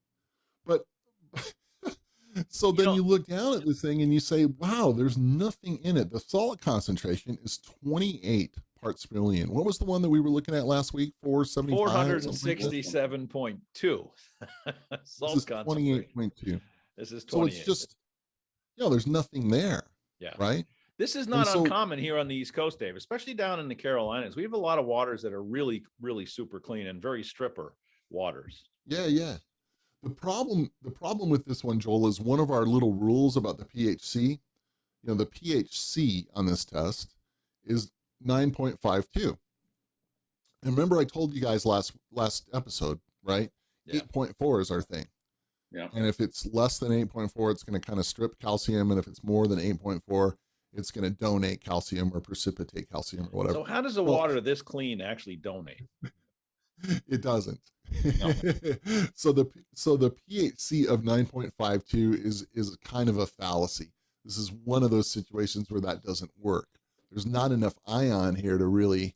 But so then you look down at this thing and you say, wow, there's nothing in it. The salt concentration is 28 parts per million. What was the one that we were looking at last week? 467.2. Salt concentration. 28.2. This is 28. So it's just, there's nothing there. Yeah. Right. This is not uncommon here on the East Coast, Dave, especially down in the Carolinas. We have a lot of waters that are really, really super clean and very stripper waters. Yeah. The problem with this one, Joel, is one of our little rules about the pHC. The pHC on this test is 9.52. And remember, I told you guys last episode, right? 8.4 is our thing. Yeah. And if it's less than 8.4, it's going to kind of strip calcium. And if it's more than 8.4, it's going to donate calcium or precipitate calcium or whatever. So how does the water this clean actually donate? It doesn't. No. So the pHC of 9.52 is kind of a fallacy. This is one of those situations where that doesn't work. There's not enough ion here to really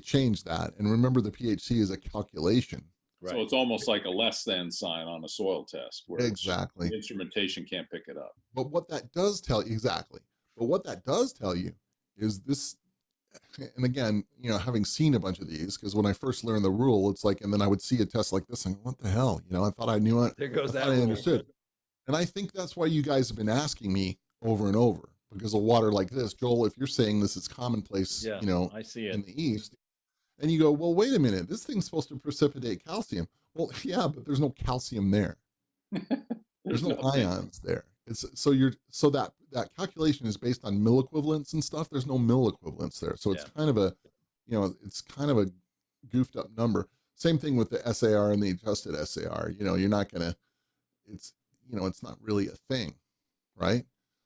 change that. And remember, the pHC is a calculation. Right. So it's almost like a less than sign on a soil test, where exactly the instrumentation can't pick it up. But what that does tell you is this. And again, having seen a bunch of these, because when I first learned the rule, it's like, and then I would see a test like this and what the hell, I thought I knew it. There goes that. I understood. And I think that's why you guys have been asking me over and over, because of water like this. Joel, if you're saying this is commonplace, I see it in the East, and you go, well, wait a minute, this thing's supposed to precipitate calcium. Well, yeah, but there's no calcium there. There's no ions there. It's so that calculation is based on mill equivalents and stuff. There's no mill equivalents there. So it's kind of a, goofed up number. Same thing with the SAR and the adjusted SAR. You're not going to, it's, it's not really a thing, right?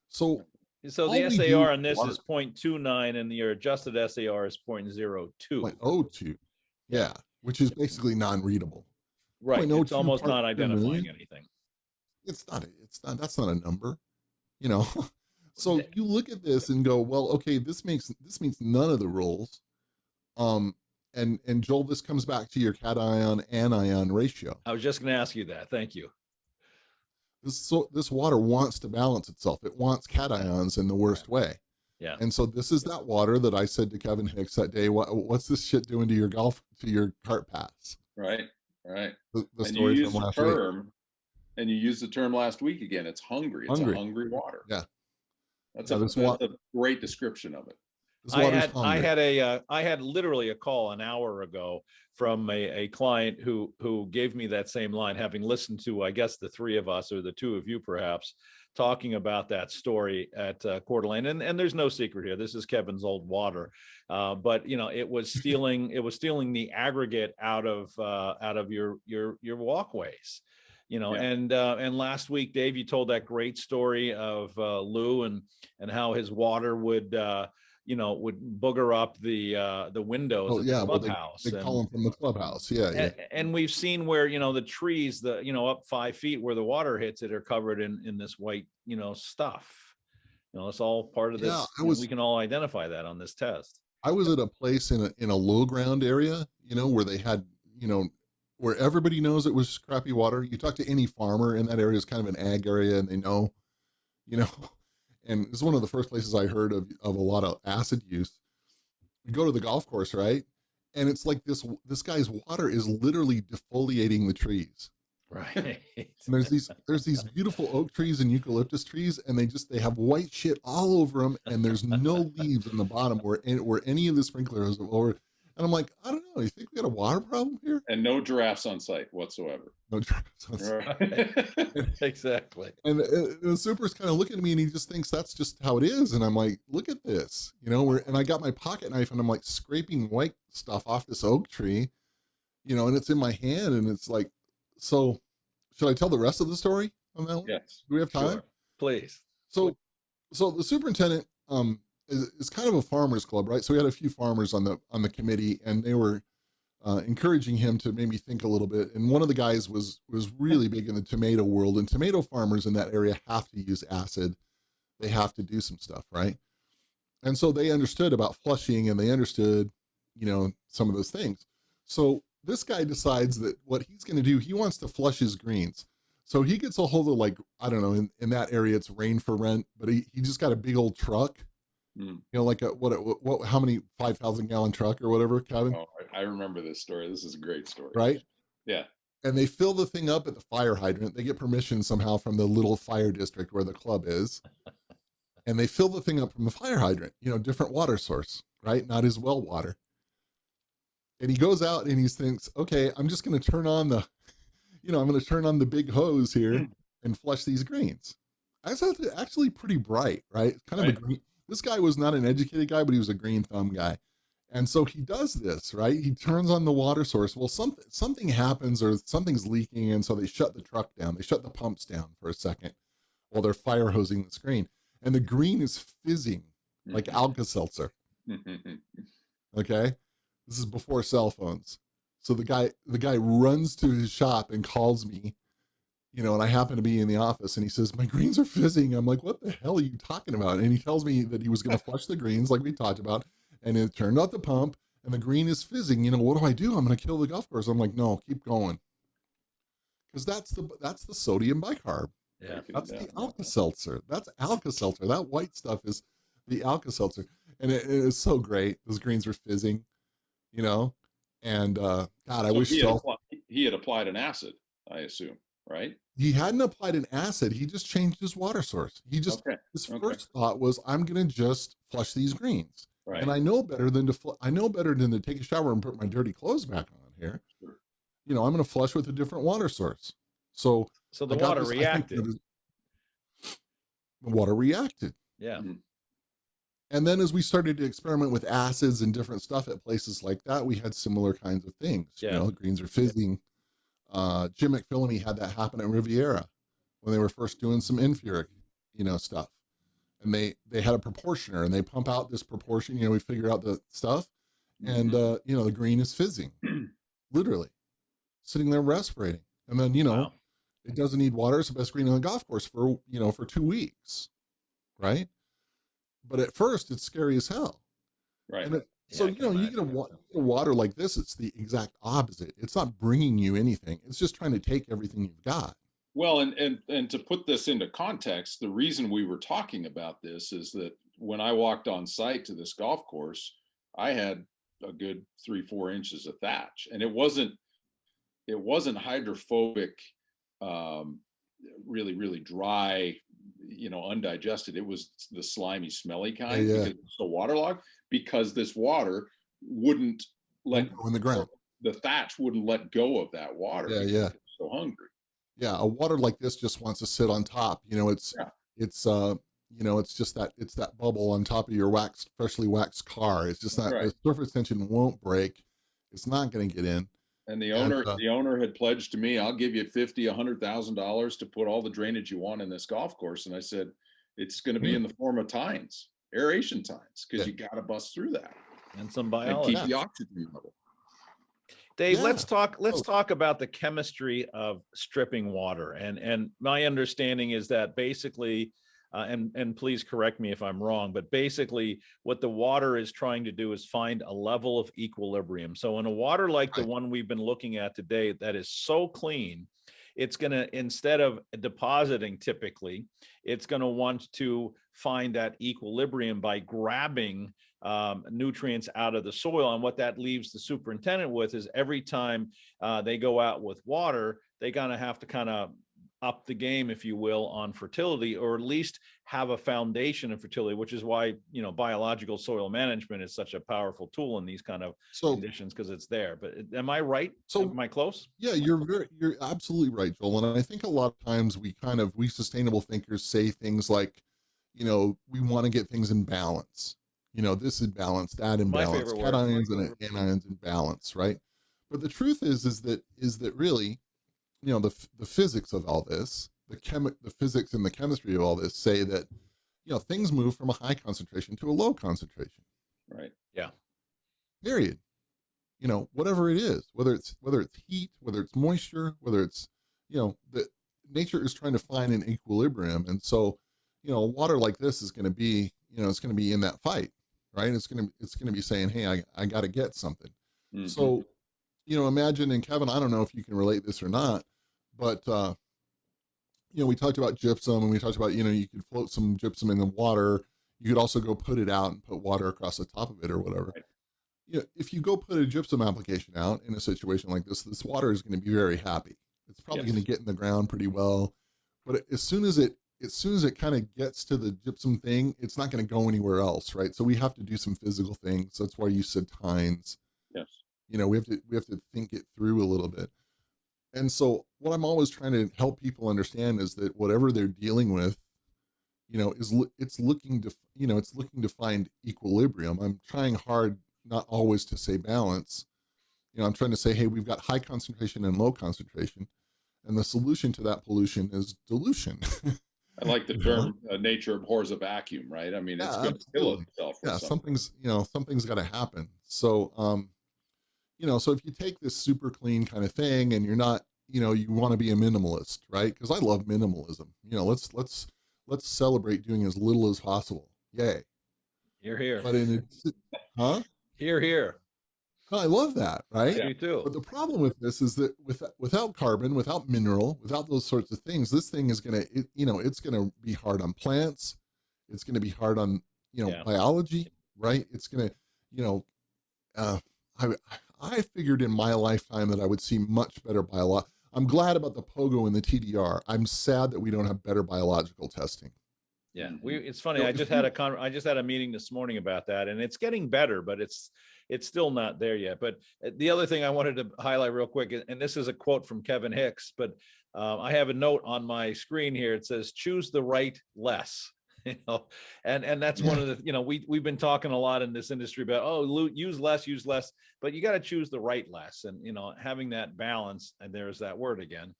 So So all the we do SAR on this water- is 0.29 and your adjusted SAR is 0.02. 0.02, yeah, which is basically non-readable. Right. 0.02 It's almost parts not per identifying million. anything. That's not a number, So you look at this and go, well, okay, this meets none of the rules. And Joel, this comes back to your cation anion ratio. I was just going to ask you that. Thank you. This water wants to balance itself. It wants cations in the worst way. Yeah. And so this is that water that I said to Kevin Hicks that day, what's this shit doing to your cart pass? Right. The story from last week. And you used the term last week again. It's hungry. It's a hungry water. Yeah. That's a great description of it. I had literally a call an hour ago from a client who gave me that same line, having listened to, I guess, the three of us or the two of you perhaps talking about that story at Coeur d'Alene. And there's no secret here. This is Kevin's old water, but it was stealing the aggregate out of your walkways. And last week, Dave, you told that great story of Lou and how his water would booger up the windows of the clubhouse. They call them from the clubhouse. Yeah. And we've seen where, the trees, up 5 feet where the water hits it are covered in this white, stuff. It's all part of this. We can all identify that on this test. I was at a place in a low ground area, where they had, where everybody knows it was crappy water. You talk to any farmer in that area, it's kind of an ag area, and they know, and it's one of the first places I heard of a lot of acid use. We go to the golf course, right? And it's like this guy's water is literally defoliating the trees. Right. And there's these beautiful oak trees and eucalyptus trees, and they have white shit all over them, and there's no leaves in the bottom where any of the sprinklers are over. And I'm like, I don't know. You think we got a water problem here? And no giraffes on site whatsoever. No giraffes on site. Right. Exactly. And the super's kind of looking at me, and he just thinks that's just how it is. And I'm like, look at this, and I got my pocket knife, and I'm like scraping white stuff off this oak tree, and it's in my hand, and it's like, so should I tell the rest of the story on that one? Yes. Do we have time? Sure. Please. So the superintendent, is kind of a farmers club, right? So we had a few farmers on the committee, and they were encouraging him to maybe think a little bit. And one of the guys was really big in the tomato world, and tomato farmers in that area have to use acid. They have to do some stuff, right? And so they understood about flushing, and they understood, some of those things. So this guy decides that what he's going to do, he wants to flush his greens. So he gets a hold of, like, I don't know, in that area, it's rain for rent, but he just got a big old truck. Like how many 5,000 gallon truck or whatever, Kevin? Oh, I remember this story. This is a great story. Right? Yeah. And they fill the thing up at the fire hydrant. They get permission somehow from the little fire district where the club is. And they fill the thing up from the fire hydrant, different water source, right? Not his well water. And he goes out and he thinks, okay, I'm just going to turn on I'm going to turn on the big hose here and flush these greens. That's actually pretty bright, right? Kind of a green. This guy was not an educated guy, but he was a green thumb guy. And so he does this, right? He turns on the water source. Well, something happens or something's leaking. And so they shut the truck down. They shut the pumps down for a second while they're fire hosing the screen. And the green is fizzing like Alka-Seltzer. Okay. This is before cell phones. So the guy runs to his shop and calls me, and I happen to be in the office, and he says, my greens are fizzing. I'm like, what the hell are you talking about? And he tells me that he was going to flush the greens like we talked about, and it turned out the pump, and the green is fizzing. What do? I'm going to kill the golf course. I'm like, no, keep going. Because that's the sodium bicarb. Yeah. That's the Alka-Seltzer. That's Alka-Seltzer. That white stuff is the Alka-Seltzer. And it is so great. Those greens were fizzing, and God, I wish he had applied an acid, I assume, right? He hadn't applied an acid. He just changed his water source. His first thought was, I'm going to just flush these greens. Right. And I know better than to take a shower and put my dirty clothes back on here. Sure. I'm going to flush with a different water source. So the water reacted. The water reacted. Yeah. Mm-hmm. And then as we started to experiment with acids and different stuff at places like that, we had similar kinds of things. Yeah. Greens are fizzing. Jim McPhillamy had that happen at Riviera. when they were first doing some inferic, stuff. And they had a proportioner, and they pump out this proportion, we figure out the stuff, and the green is fizzing, literally sitting there respirating. And then, Wow. it doesn't need water. It's the best green on the golf course for 2 weeks. Right. But at first it's scary as hell. Right. And so, you get a water like this, it's the exact opposite. It's not bringing you anything. It's just trying to take everything you've got. Well, and to put this into context, the reason we were talking about this is that when I walked on site to this golf course, I had a good 3-4 inches of thatch, and it wasn't hydrophobic, really, really dry, undigested. It was the slimy, smelly kind because it's so waterlogged, because this water wouldn't let go in the ground. The thatch wouldn't let go of that water. Yeah. It's so hungry. Yeah, a water like this just wants to sit on top. It's just that bubble on top of your freshly waxed car. It's just not, the surface tension won't break. It's not going to get in. And the owner had pledged to me, I'll give you $100,000 to put all the drainage you want in this golf course. And I said, it's going to be in the form of tines, aeration tines, because you got to bust through that and some biology and keep the oxygen level. Dave, let's talk about the chemistry of stripping water. And my understanding is that basically, and please correct me if I'm wrong, but basically what the water is trying to do is find a level of equilibrium. So in a water like the one we've been looking at today, that is so clean, it's going to, instead of depositing typically, it's going to want to find that equilibrium by grabbing nutrients out of the soil. And what that leaves the superintendent with is every time they go out with water, they have to up the game, if you will, on fertility, or at least have a foundation of fertility, which is why, biological soil management is such a powerful tool in these kind of conditions, because it's there. But am I right? Am I close? Yeah, you're absolutely right, Joel. And I think a lot of times we sustainable thinkers say things like, we want to get things in balance. This is balance, that in balance, cations and anions in balance, right? But the truth is that really, the physics of all this, the physics and the chemistry of all this say that, things move from a high concentration to a low concentration. Right. Yeah. Period. Whatever it is, whether it's heat, whether it's moisture, whether it's, the nature is trying to find an equilibrium. And so, water like this is going to be, it's going to be in that fight, right? It's going to be saying, hey, I got to get something. Mm-hmm. So, imagine, and Kevin, I don't know if you can relate this or not, but, we talked about gypsum, and we talked about, you could float some gypsum in the water. You could also go put it out and put water across the top of it or whatever. Right. If you go put a gypsum application out in a situation like this water is going to be very happy. It's probably going to get in the ground pretty well, but as soon as it kind of gets to the gypsum thing, it's not going to go anywhere else, right? So we have to do some physical things. That's why you said tines. Yes. We have to think it through a little bit. And so what I'm always trying to help people understand is that whatever they're dealing with, it's looking to find equilibrium. I'm trying hard not always to say balance. I'm trying to say, hey, we've got high concentration and low concentration, and the solution to that pollution is dilution. I like the term nature abhors a vacuum, right? I mean, it's going to kill itself. Yeah, something's got to happen. So, so if you take this super clean kind of thing and you're not, you want to be a minimalist, right? Because I love minimalism. Let's celebrate doing as little as possible. Yay. Here. But huh? Here. Oh, I love that, right? Yeah, you too. But the problem with this is that without carbon, without mineral, without those sorts of things, this thing is it's gonna be hard on plants. It's gonna be hard on biology, right? It's gonna, I figured in my lifetime that I would see much better biology. I'm glad about the POGO and the TDR. I'm sad that we don't have better biological testing. Yeah, it's funny. I just had a meeting this morning about that, and it's getting better, but it's still not there yet. But the other thing I wanted to highlight real quick, and this is a quote from Kevin Hicks, but I have a note on my screen here. It says, "Choose the right less." And that's one of the, we've been talking a lot in this industry about, use less, but you got to choose the right less. And, having that balance, and there's that word again,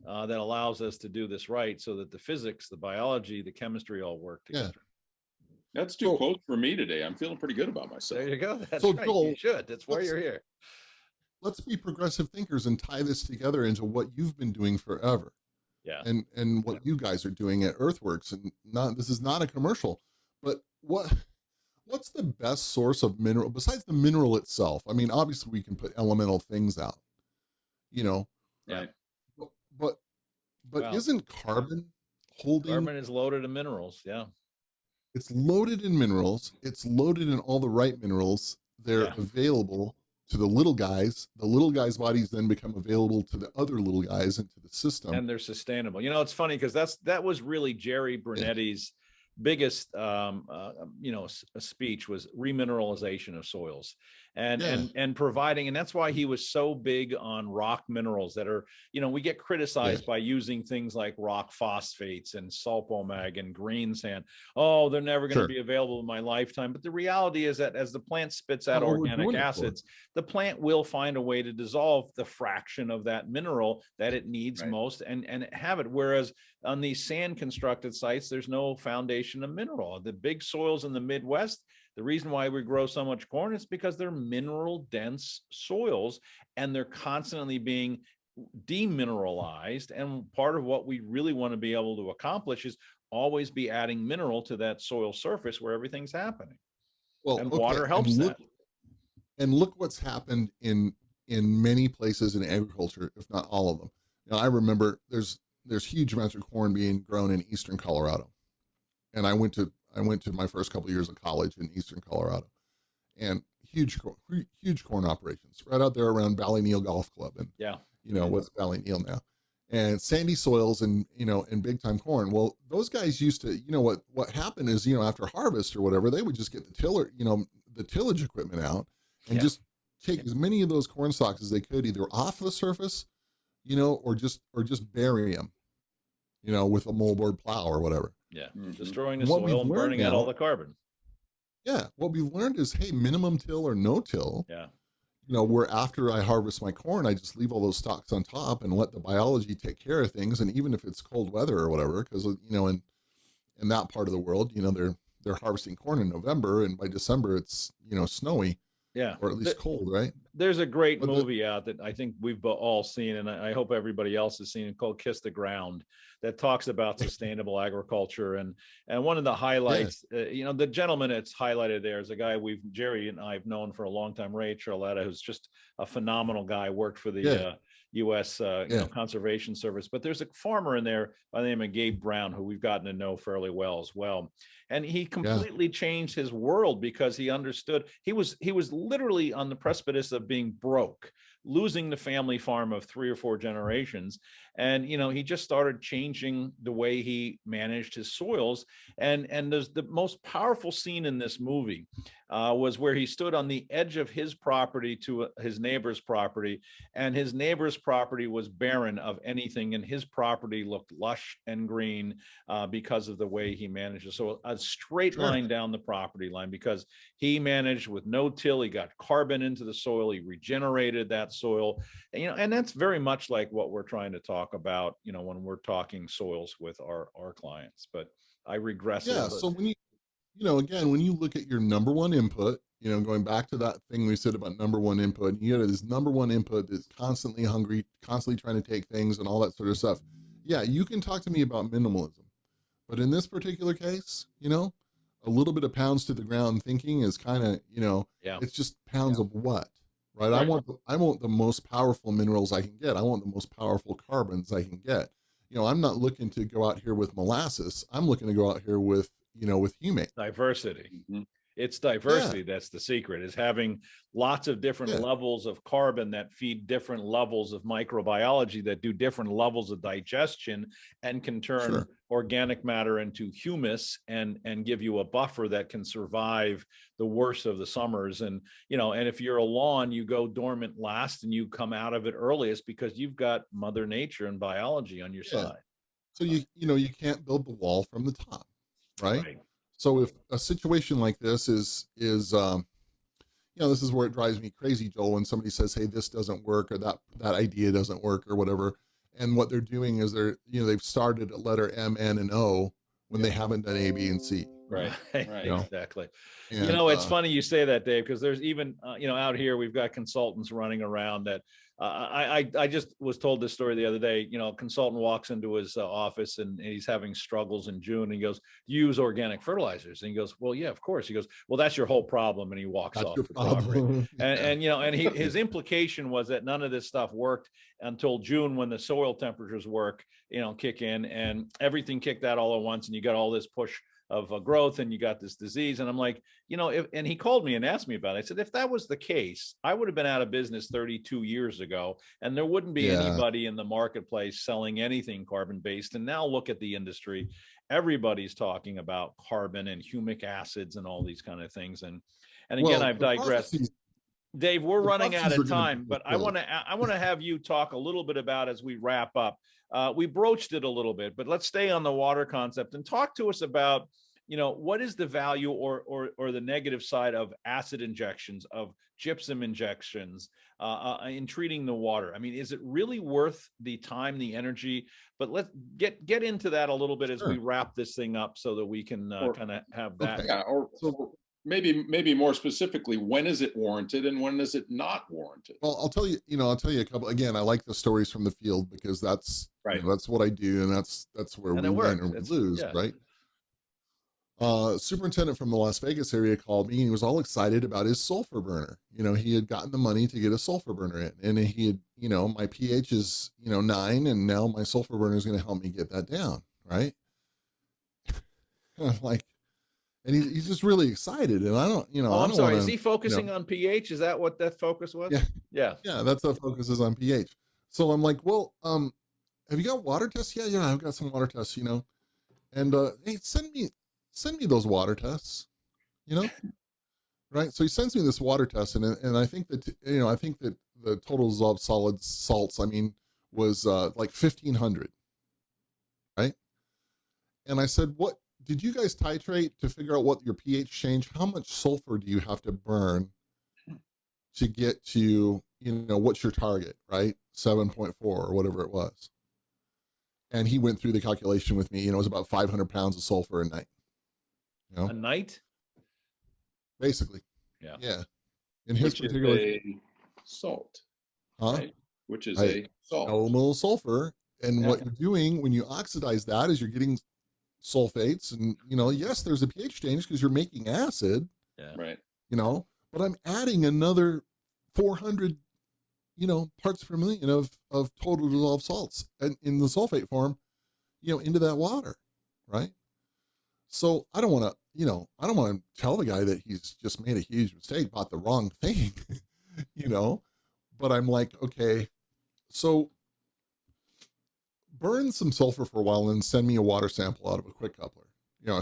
that allows us to do this right, so that the physics, the biology, the chemistry all work together. That's 2 quotes for me today. I'm feeling pretty good about myself. There you go. That's So, right. Joel, You should. That's why you're here. Let's be progressive thinkers and tie this together into what you've been doing forever. Yeah. And what you guys are doing at Earthworks. And this is not a commercial, but what's the best source of mineral besides the mineral itself? I mean, obviously we can put elemental things out, you know. Right. But Wow. Isn't carbon holding? Carbon is loaded in minerals. Yeah. It's loaded in minerals. It's loaded in all the right minerals. They're available to the little guys. The little guys' bodies then become available to the other little guys into the system. And they're sustainable. You know, it's funny because that was really Jerry Brunetti's biggest speech was remineralization of soils and providing, and that's why he was so big on rock minerals that are, we get criticized by using things like rock phosphates and sulfomag and green sand. Oh, they're never going to be available in my lifetime. But the reality is that as the plant spits out organic acids, the plant will find a way to dissolve the fraction of that mineral that it needs most and have it. Whereas on these sand constructed sites, there's no foundation of mineral. The big soils in the Midwest, the reason why we grow so much corn is because they're mineral dense soils and they're constantly being demineralized. And part of what we really want to be able to accomplish is always be adding mineral to that soil surface where everything's happening. Well, and water helps that. And look what's happened in many places in agriculture, if not all of them. Now, I remember there's huge amounts of corn being grown in eastern Colorado. And I went to my first couple of years of college in eastern Colorado, and huge corn operations right out there around Valley Neal Golf Club, and what's Valley Neal now, and sandy soils and big time corn. Well, those guys used to, what happened is, after harvest or whatever, they would just get the tiller, the tillage equipment out and just take as many of those corn stalks as they could, either off the surface, or just bury them, with a moldboard plow or whatever. Yeah, destroying the soil and burning out all the carbon. Yeah, what we've learned is, hey, minimum till or no till. Yeah. Where after I harvest my corn, I just leave all those stalks on top and let the biology take care of things. And even if it's cold weather or whatever, because in that part of the world, they're harvesting corn in November, and by December it's snowy. Yeah, or at least cold, right? There's a great movie out that I think we've all seen, and I hope everybody else has seen it, called Kiss the Ground, that talks about sustainable agriculture. And one of the highlights, the gentleman that's highlighted there is a guy Jerry and I have known for a long time, Ray Charletta, who's just a phenomenal guy, worked for the U.S. Conservation Service. But there's a farmer in there by the name of Gabe Brown, who we've gotten to know fairly well as well. And he completely changed his world because he understood he was literally on the precipice of being broke, losing the family farm of 3 or 4 generations. And, he just started changing the way he managed his soils. And there's the most powerful scene in this movie was where he stood on the edge of his property to his neighbor's property, and his neighbor's property was barren of anything, and his property looked lush and green because of the way he managed it. So a straight line down the property line, because he managed with no till. He got carbon into the soil. He regenerated that soil, and that's very much like what we're trying to talk about, when we're talking soils with our clients. But I regress. Yeah. So when again, when you look at your number one input, going back to that thing we said about number one input, you get this number one input that's constantly hungry, constantly trying to take things and all that sort of stuff. Yeah, you can talk to me about minimalism, but in this particular case, a little bit of pounds to the ground thinking is kind of, it's just pounds of what, right? I want the most powerful minerals I can get. I want the most powerful carbons I can get. I'm not looking to go out here with molasses. I'm looking to go out here with humate. Diversity. Mm-hmm. It's diversity. That's the secret, is having lots of different levels of carbon that feed different levels of microbiology, that do different levels of digestion, and can turn organic matter into humus and give you a buffer that can survive the worst of the summers. And, and if you're a lawn, you go dormant last and you come out of it earliest because you've got Mother Nature and biology on your side. So you can't build the wall from the top, right? So if a situation like this is this is where it drives me crazy, Joel, when somebody says, hey, this doesn't work, or that idea doesn't work or whatever. And what they're doing is they've started at letter M, N, and O when they haven't done A, B, and C. Right. Right. Exactly. And, It's funny you say that, Dave, because there's even, out here, we've got consultants running around that I just was told this story the other day. A consultant walks into his office and he's having struggles in June. And he goes, use organic fertilizers. And he goes, well, yeah, of course. He goes, well, that's your whole problem. And he walks that's off your the property. problem. And his implication was that none of this stuff worked until June, when the soil temperatures kick in, and everything kicked out all at once. And you got all this push of growth, and you got this disease. And I'm like, and he called me and asked me about it. I said, if that was the case, I would have been out of business 32 years ago, and there wouldn't be anybody in the marketplace selling anything carbon-based. And now look at the industry. Everybody's talking about carbon and humic acids and all these kind of things. And again, I've digressed. Dave, we're running out of time, but I want to have you talk a little bit about, as we wrap up. We broached it a little bit, but let's stay on the water concept and talk to us about, what is the value or the negative side of acid injections, of gypsum injections in treating the water? I mean, is it really worth the time, the energy? But let's get into that a little bit as we wrap this thing up, so that we can kind of have that. Okay. Yeah, or maybe more specifically, when is it warranted and when is it not warranted? Well, I'll tell you a couple. Again, I like the stories from the field, because that's right. That's what I do, and that's where we win or we lose, right? Superintendent from the Las Vegas area called me, and he was all excited about his sulfur burner. He had gotten the money to get a sulfur burner in, and he had, my pH is 9, and now my sulfur burner is going to help me get that down, right? And I'm like, and he's just really excited, and I don't, I'm sorry. Is he focusing on pH? Is that what that focus was? Yeah. That's what focus is on pH. So I'm like, well, have you got water tests? Yeah, I've got some water tests, and hey, send me those water tests, right? So he sends me this water test, and I think that the total dissolved solid salts, was like 1,500, right? And I said, what did you guys titrate to figure out what your pH change? How much sulfur do you have to burn to get to, what's your target, right? 7.4 or whatever it was. And he went through the calculation with me. It was about 500 pounds of sulfur a night. A night? Basically. Yeah. Yeah. In his particular salt. Huh? Right? Which is a salt. Elemental sulfur. And what you're doing when you oxidize that is you're getting sulfates, and yes, there's a pH change because you're making acid. Yeah. Right. But I'm adding another 400 parts per million of total dissolved salts, and in the sulfate form, into that water, right? So I don't want to tell the guy that he's just made a huge mistake, bought the wrong thing, but I'm like, okay, so burn some sulfur for a while and send me a water sample out of a quick coupler.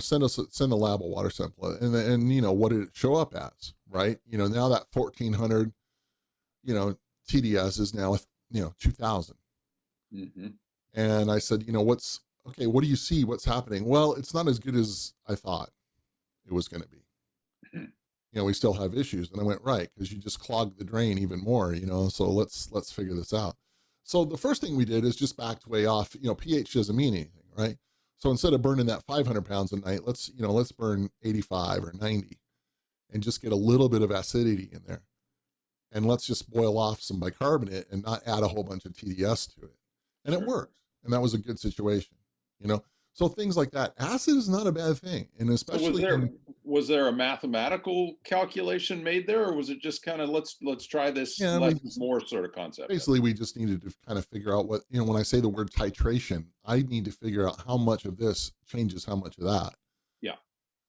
Send the lab a water sample, and what did it show up as, right? Now that 1,400, TDS is now, 2,000. Mm-hmm. And I said, what do you see? What's happening? Well, it's not as good as I thought it was going to be. We still have issues. And I went, right, because you just clogged the drain even more, so let's figure this out. So the first thing we did is just backed way off. pH doesn't mean anything, right? So instead of burning that 500 pounds a night, let's burn 85 or 90 and just get a little bit of acidity in there. And let's just boil off some bicarbonate and not add a whole bunch of TDS to it. And it worked. And that was a good situation, So things like that. Acid is not a bad thing. And especially was there a mathematical calculation made there, or was it just kind of let's try this less more sort of concept? Basically, we just needed to kind of figure out what, when I say the word titration, I need to figure out how much of this changes how much of that. Yeah.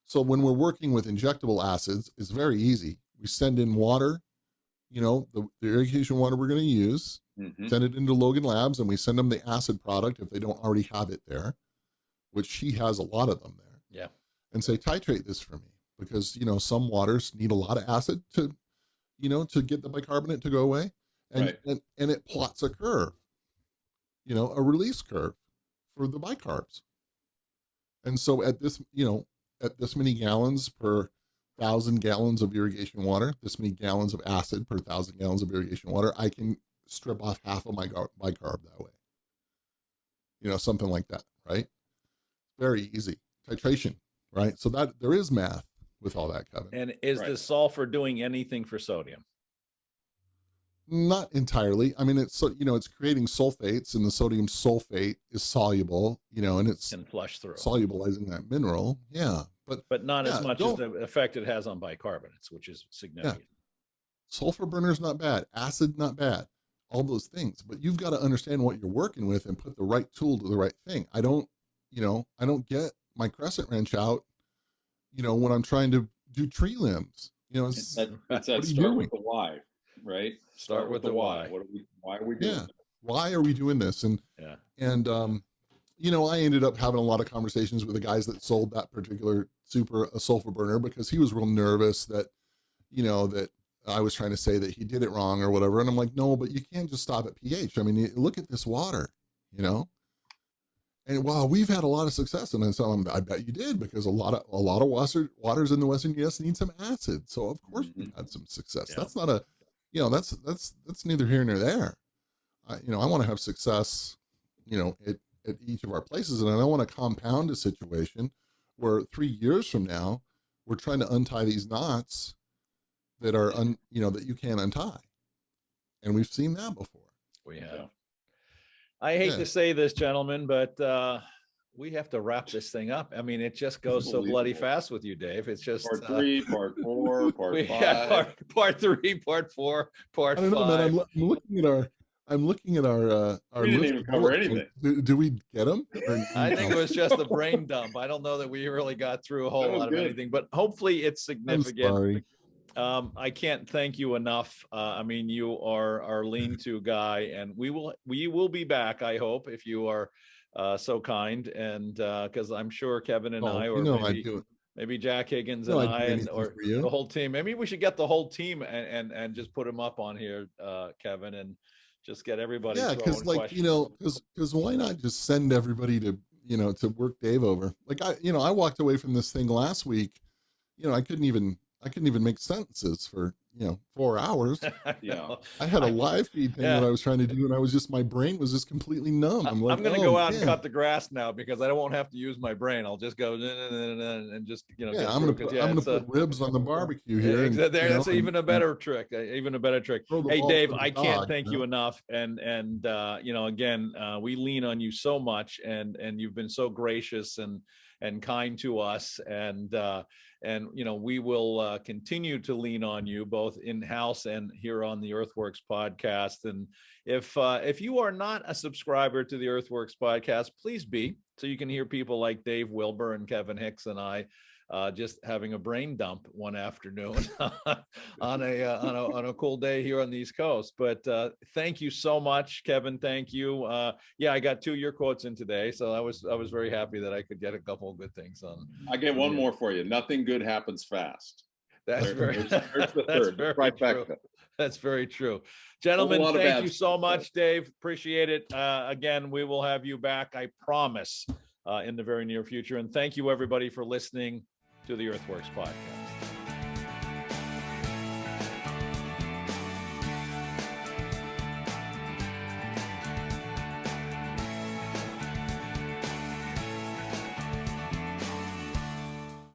So when we're working with injectable acids, it's very easy. We send in water, the irrigation water we're going to use, send it into Logan Labs, and we send them the acid product if they don't already have it there, which he has a lot of them there. Yeah. And say, titrate this for me, because, some waters need a lot of acid to get the bicarbonate to go away. And, and it plots a curve, a release curve for the bicarbs. And so at this many gallons per 1,000 gallons of irrigation water, this many gallons of acid per 1,000 gallons of irrigation water, I can strip off half of my bicarb that way. something like that, right? Very easy. Titration, right? So that there is math with all that, Kevin. And is the sulfur doing anything for sodium? Not entirely. I mean, it's it's creating sulfates, and the sodium sulfate is soluble, and it's Can flush through, solubilizing that mineral. Yeah, but not as much as the effect it has on bicarbonates, which is significant. Yeah. Sulfur burner's not bad. Acid, not bad. All those things, but you've got to understand what you're working with and put the right tool to the right thing. I don't get my crescent wrench out, when I'm trying to do tree limbs. That's that what start with the why, right? Start with the why. Why are we doing this? Why are we doing this? And I ended up having a lot of conversations with the guys that sold that particular sulfur burner, because he was real nervous that that I was trying to say that he did it wrong or whatever. And I'm like, no, but you can't just stop at pH. I mean, look at this water, and wow, we've had a lot of success. And then so I bet you did, because a lot of waters in the Western US need some acid. So of course we've had some success. Yeah. That's not a, that's neither here nor there. I want to have success, at each of our places. And I don't want to compound a situation where 3 years from now, we're trying to untie these knots that are that you can't untie. And we've seen that before. We have. I hate to say this, gentlemen, but we have to wrap this thing up. I mean, it just goes so bloody fast with you, Dave. It's just part 3, part 4, part 5. Yeah, part 3, part 4, part 5. Man, I'm looking at our we didn't even cover anything. Do we get them? I think it was just a brain dump. I don't know that we really got through a whole lot of anything, but hopefully it's significant. I'm sorry. I can't thank you enough. I mean, you are our lean-to guy, and we will be back, I hope, if you are so kind. And because I'm sure Kevin and I, or maybe Jack Higgins and I, or the whole team. Maybe we should get the whole team and just put them up on here, Kevin, and just get everybody. Yeah, because because why not just send everybody to to work Dave over? Like I walked away from this thing last week. I couldn't even make sentences for 4 hours. Yeah, I had a live feed thing that I was trying to do, and my brain was just completely numb. I'm like, I'm going to go out and cut the grass now, because I won't have to use my brain. I'll just go and just I'm going to put ribs on the barbecue here. Yeah, that's even a better trick. Even a better trick. Hey, Dave, I can't thank you enough. And again, we lean on you so much, and you've been so gracious and kind to us, and we will continue to lean on you both in-house and here on the Earthworks podcast. And if you are not a subscriber to the Earthworks podcast, please be, so you can hear people like Dave Wilber and Kevin Hicks and I just having a brain dump one afternoon on a cool day here on the East Coast. But thank you so much, Kevin. Thank you. I got 2 of your quotes in today, so I was very happy that I could get a couple of good things on. I get one more for you. Nothing good happens fast. That's there's the third. Right back. That's very true. Gentlemen, thank you so much, Dave. Appreciate it. Again, we will have you back, I promise, in the very near future. And thank you, everybody, for listening to the Earthworks podcast.